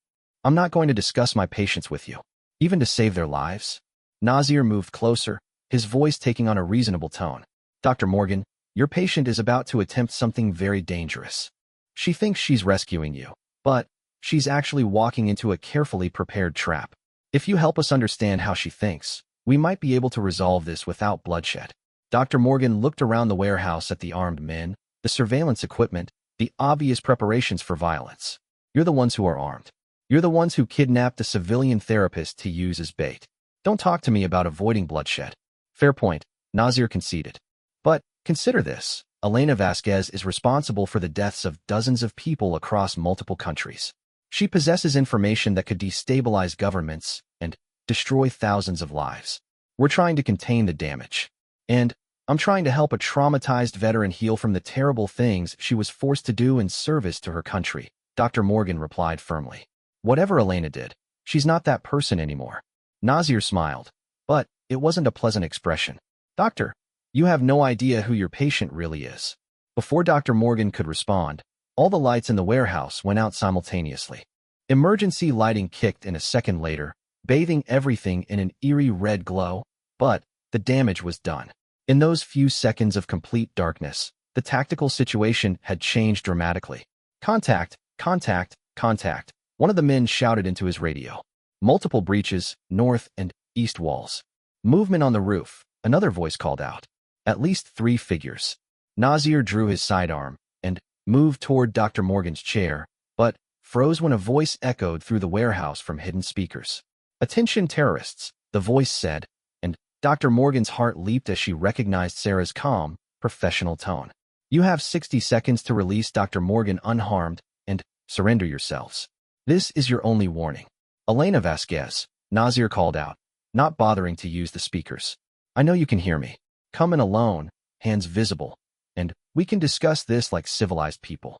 I'm not going to discuss my patients with you, even to save their lives. Nazir moved closer, his voice taking on a reasonable tone. Dr. Morgan, your patient is about to attempt something very dangerous. She thinks she's rescuing you, but she's actually walking into a carefully prepared trap. If you help us understand how she thinks, we might be able to resolve this without bloodshed. Dr. Morgan looked around the warehouse at the armed men, the surveillance equipment, the obvious preparations for violence. You're the ones who are armed. You're the ones who kidnapped the civilian therapist to use as bait. Don't talk to me about avoiding bloodshed. Fair point, Nazir conceded. But consider this. Elena Vasquez is responsible for the deaths of dozens of people across multiple countries. She possesses information that could destabilize governments and destroy thousands of lives. We're trying to contain the damage. And I'm trying to help a traumatized veteran heal from the terrible things she was forced to do in service to her country, Dr. Morgan replied firmly. Whatever Elena did, she's not that person anymore. Nazir smiled, but it wasn't a pleasant expression. Doctor, you have no idea who your patient really is. Before Dr. Morgan could respond, all the lights in the warehouse went out simultaneously. Emergency lighting kicked in a second later, bathing everything in an eerie red glow, but the damage was done. In those few seconds of complete darkness, the tactical situation had changed dramatically. Contact, contact, contact, one of the men shouted into his radio. Multiple breaches, north and east walls. Movement on the roof, another voice called out. At least 3 figures. Nazir drew his sidearm and moved toward Dr. Morgan's chair, but froze when a voice echoed through the warehouse from hidden speakers. Attention terrorists, the voice said, and Dr. Morgan's heart leaped as she recognized Sarah's calm, professional tone. You have 60 seconds to release Dr. Morgan unharmed and surrender yourselves. This is your only warning. Elena Vasquez, Nazir called out, not bothering to use the speakers. I know you can hear me. Come in alone, hands visible, and we can discuss this like civilized people.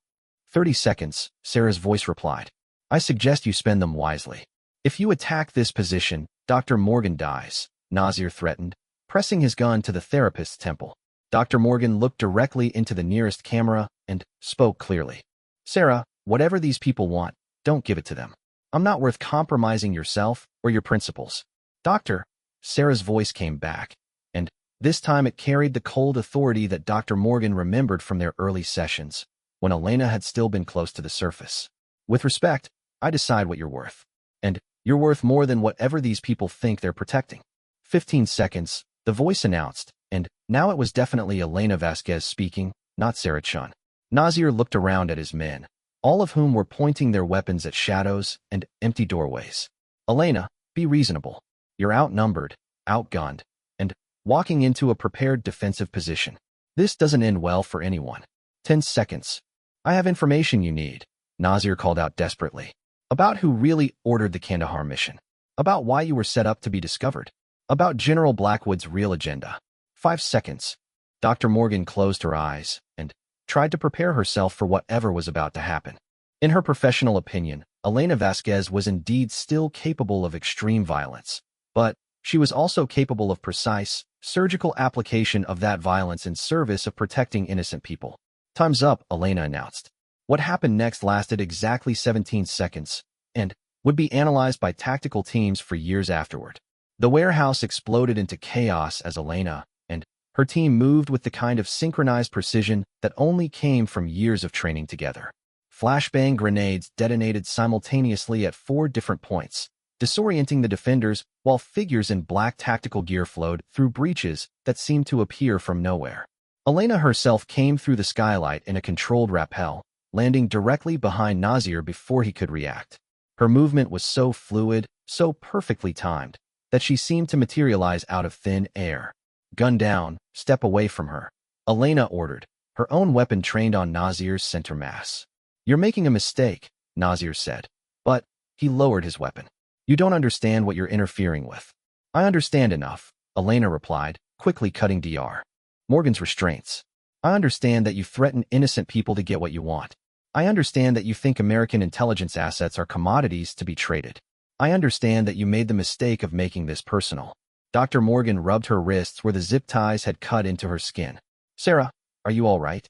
30 seconds, Sarah's voice replied. I suggest you spend them wisely. If you attack this position, Dr. Morgan dies, Nazir threatened, pressing his gun to the therapist's temple. Dr. Morgan looked directly into the nearest camera and spoke clearly. Sarah, whatever these people want, don't give it to them. I'm not worth compromising yourself or your principles. Doctor, Sarah's voice came back, and this time it carried the cold authority that Dr. Morgan remembered from their early sessions, when Elena had still been close to the surface. With respect, I decide what you're worth. And you're worth more than whatever these people think they're protecting. 15 seconds, the voice announced, and now it was definitely Elena Vasquez speaking, not Sarah Chun. Nazir looked around at his men, all of whom were pointing their weapons at shadows and empty doorways. Elena, be reasonable. You're outnumbered, outgunned, and walking into a prepared defensive position. This doesn't end well for anyone. 10 seconds. I have information you need, Nazir called out desperately. About who really ordered the Kandahar mission. About why you were set up to be discovered. About General Blackwood's real agenda. 5 seconds. Dr. Morgan closed her eyes and tried to prepare herself for whatever was about to happen. In her professional opinion, Elena Vasquez was indeed still capable of extreme violence, but she was also capable of precise, surgical application of that violence in service of protecting innocent people. Time's up, Elena announced. What happened next lasted exactly 17 seconds and would be analyzed by tactical teams for years afterward. The warehouse exploded into chaos as Elena and her team moved with the kind of synchronized precision that only came from years of training together. Flashbang grenades detonated simultaneously at 4 different points, disorienting the defenders while figures in black tactical gear flowed through breaches that seemed to appear from nowhere. Elena herself came through the skylight in a controlled rappel, landing directly behind Nazir before he could react. Her movement was so fluid, so perfectly timed that she seemed to materialize out of thin air. Gun down, step away from her, Elena ordered, her own weapon trained on Nazir's center mass. You're making a mistake, Nazir said, but he lowered his weapon. You don't understand what you're interfering with. I understand enough, Elena replied, quickly cutting Dr. Morgan's restraints. I understand that you threaten innocent people to get what you want. I understand that you think American intelligence assets are commodities to be traded. I understand that you made the mistake of making this personal. Dr. Morgan rubbed her wrists where the zip ties had cut into her skin. Sarah, are you all right?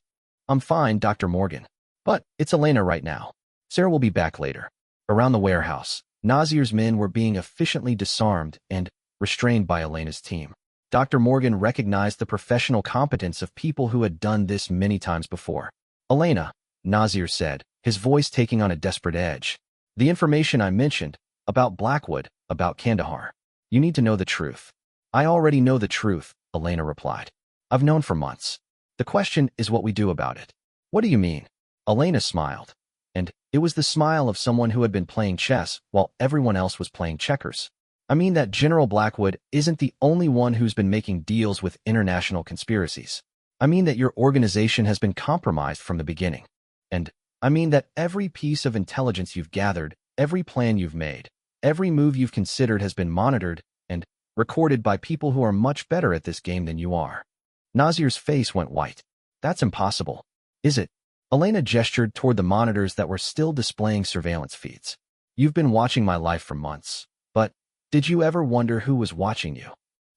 I'm fine, Dr. Morgan. But it's Elena right now. Sarah will be back later. Around the warehouse, Nazir's men were being efficiently disarmed and restrained by Elena's team. Dr. Morgan recognized the professional competence of people who had done this many times before. Elena, Nazir said, his voice taking on a desperate edge. The information I mentioned, about Blackwood, about Kandahar. You need to know the truth. I already know the truth, Elena replied. I've known for months. The question is what we do about it. What do you mean? Elena smiled. And it was the smile of someone who had been playing chess while everyone else was playing checkers. I mean that General Blackwood isn't the only one who's been making deals with international conspiracies. I mean that your organization has been compromised from the beginning. And I mean that every piece of intelligence you've gathered, every plan you've made, every move you've considered has been monitored and recorded by people who are much better at this game than you are. Nazir's face went white. That's impossible. Is it? Elena gestured toward the monitors that were still displaying surveillance feeds. You've been watching my life for months, but did you ever wonder who was watching you?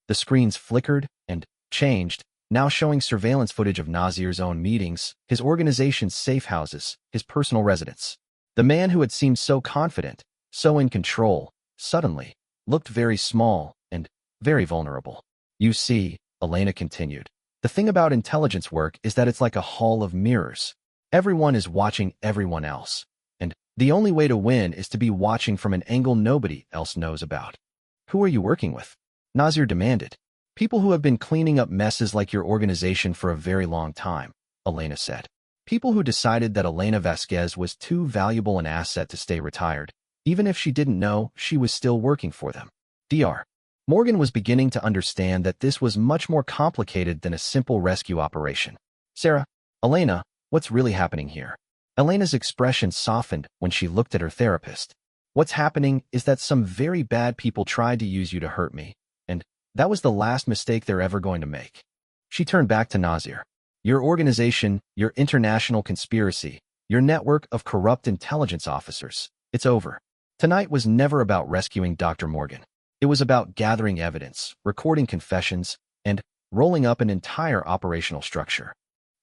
The screens flickered and changed, now showing surveillance footage of Nazir's own meetings, his organization's safe houses, his personal residence. The man who had seemed so confident, so in control, suddenly looked very small and very vulnerable. You see, Elena continued, the thing about intelligence work is that it's like a hall of mirrors. Everyone is watching everyone else, and the only way to win is to be watching from an angle nobody else knows about. Who are you working with? Nazir demanded. People who have been cleaning up messes like your organization for a very long time, Elena said. People who decided that Elena Vasquez was too valuable an asset to stay retired, even if she didn't know she was still working for them. Dr. Morgan was beginning to understand that this was much more complicated than a simple rescue operation. Sarah, Elena, what's really happening here? Elena's expression softened when she looked at her therapist. What's happening is that some very bad people tried to use you to hurt me, and that was the last mistake they're ever going to make. She turned back to Nazir. Your organization, your international conspiracy, your network of corrupt intelligence officers, it's over. Tonight was never about rescuing Dr. Morgan. It was about gathering evidence, recording confessions, and rolling up an entire operational structure.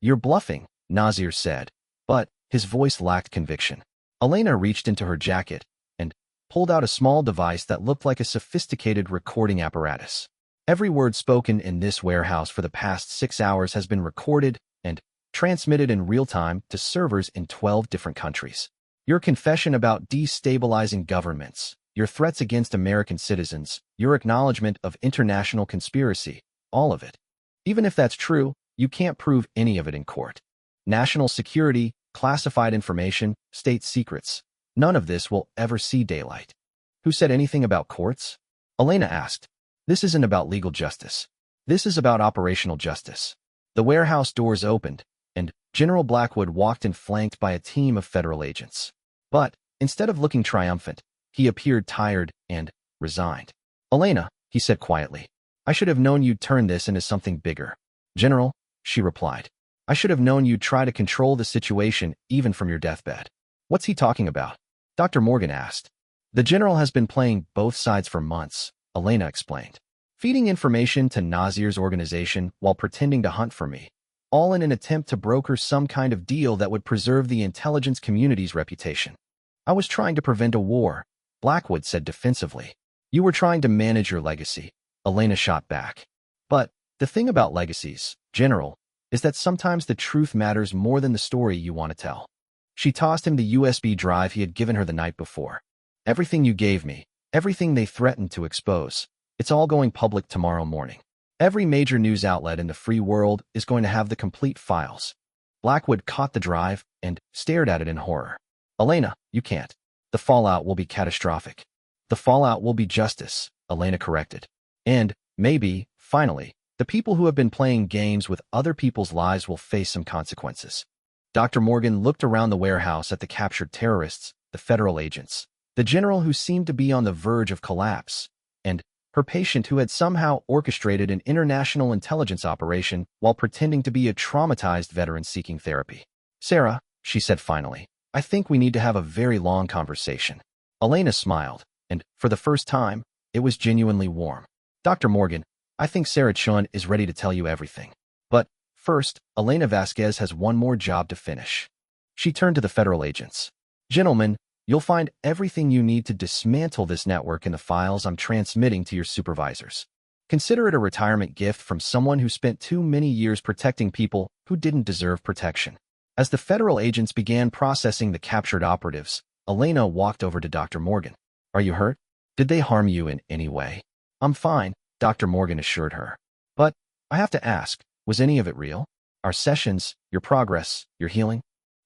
You're bluffing, Nazir said, but his voice lacked conviction. Elena reached into her jacket and pulled out a small device that looked like a sophisticated recording apparatus. Every word spoken in this warehouse for the past 6 hours has been recorded and transmitted in real time to servers in 12 different countries. Your confession about destabilizing governments, your threats against American citizens, your acknowledgement of international conspiracy, all of it. Even if that's true, you can't prove any of it in court. National security, classified information, state secrets. None of this will ever see daylight. Who said anything about courts? Elena asked. This isn't about legal justice. This is about operational justice. The warehouse doors opened, and General Blackwood walked in flanked by a team of federal agents. But instead of looking triumphant, he appeared tired and resigned. Elena, he said quietly, I should have known you'd turn this into something bigger. General, she replied, I should have known you'd try to control the situation even from your deathbed. What's he talking about? Dr. Morgan asked. The general has been playing both sides for months, Elena explained, feeding information to Nazir's organization while pretending to hunt for me, all in an attempt to broker some kind of deal that would preserve the intelligence community's reputation. I was trying to prevent a war, Blackwood said defensively. You were trying to manage your legacy, Elena shot back. But the thing about legacies, General, is that sometimes the truth matters more than the story you want to tell. She tossed him the USB drive he had given her the night before. Everything you gave me, everything they threatened to expose, it's all going public tomorrow morning. Every major news outlet in the free world is going to have the complete files. Blackwood caught the drive and stared at it in horror. Elena, you can't. The fallout will be catastrophic. The fallout will be justice, Elena corrected. And, maybe, finally, the people who have been playing games with other people's lives will face some consequences. Dr. Morgan looked around the warehouse at the captured terrorists, the federal agents, the general who seemed to be on the verge of collapse, and her patient who had somehow orchestrated an international intelligence operation while pretending to be a traumatized veteran seeking therapy. Sarah, she said finally, I think we need to have a very long conversation. Elena smiled, and, for the first time, it was genuinely warm. Dr. Morgan, I think Sarah Chun is ready to tell you everything. But, first, Elena Vasquez has one more job to finish. She turned to the federal agents. Gentlemen, you'll find everything you need to dismantle this network in the files I'm transmitting to your supervisors. Consider it a retirement gift from someone who spent too many years protecting people who didn't deserve protection. As the federal agents began processing the captured operatives, Elena walked over to Dr. Morgan. Are you hurt? Did they harm you in any way? I'm fine, Dr. Morgan assured her. But, I have to ask, was any of it real? Our sessions, your progress, your healing?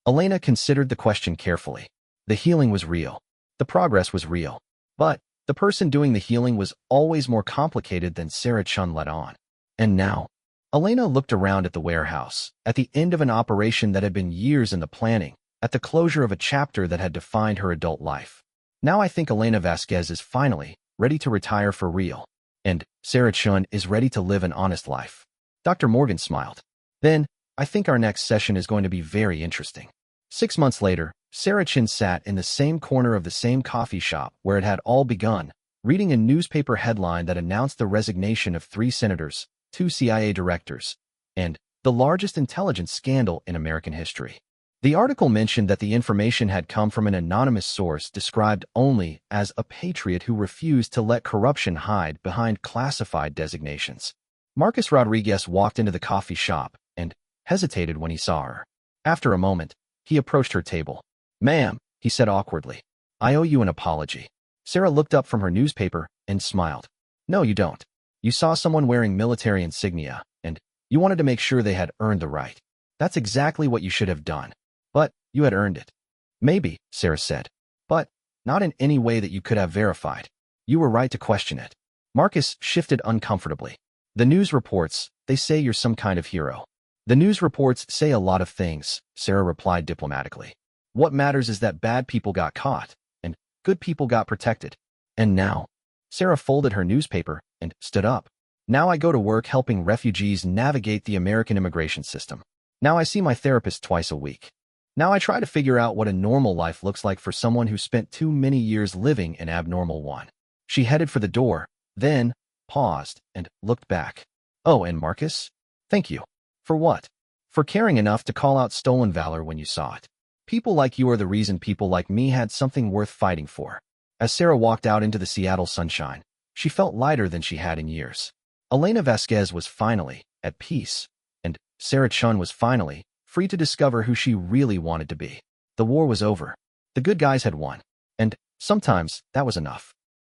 Elena considered the question carefully. The healing was real. The progress was real. But, the person doing the healing was always more complicated than Sarah Chun let on. And now, Elena looked around at the warehouse, at the end of an operation that had been years in the planning, at the closure of a chapter that had defined her adult life. Now I think Elena Vasquez is finally ready to retire for real. And Sarah Chun is ready to live an honest life. Dr. Morgan smiled. Then, I think our next session is going to be very interesting. 6 months later, Sarah Chun sat in the same corner of the same coffee shop where it had all begun, reading a newspaper headline that announced the resignation of 3 senators, 2 CIA directors, and the largest intelligence scandal in American history. The article mentioned that the information had come from an anonymous source described only as a patriot who refused to let corruption hide behind classified designations. Marcus Rodriguez walked into the coffee shop and hesitated when he saw her. After a moment, he approached her table. Ma'am, he said awkwardly, I owe you an apology. Sarah looked up from her newspaper and smiled. No, you don't. You saw someone wearing military insignia, and you wanted to make sure they had earned the right. That's exactly what you should have done. But you had earned it. Maybe, Sarah said. But not in any way that you could have verified. You were right to question it. Marcus shifted uncomfortably. The news reports, they say you're some kind of hero. The news reports say a lot of things, Sarah replied diplomatically. What matters is that bad people got caught, and good people got protected. And now, Sarah folded her newspaper and stood up. Now I go to work helping refugees navigate the American immigration system. Now I see my therapist twice a week. Now I try to figure out what a normal life looks like for someone who spent too many years living an abnormal one. She headed for the door, then paused and looked back. Oh, and Marcus? Thank you. For what? For caring enough to call out stolen valor when you saw it. People like you are the reason people like me had something worth fighting for. As Sarah walked out into the Seattle sunshine, she felt lighter than she had in years. Elena Vasquez was finally at peace, and Sarah Chun was finally free to discover who she really wanted to be. The war was over. The good guys had won. And sometimes that was enough.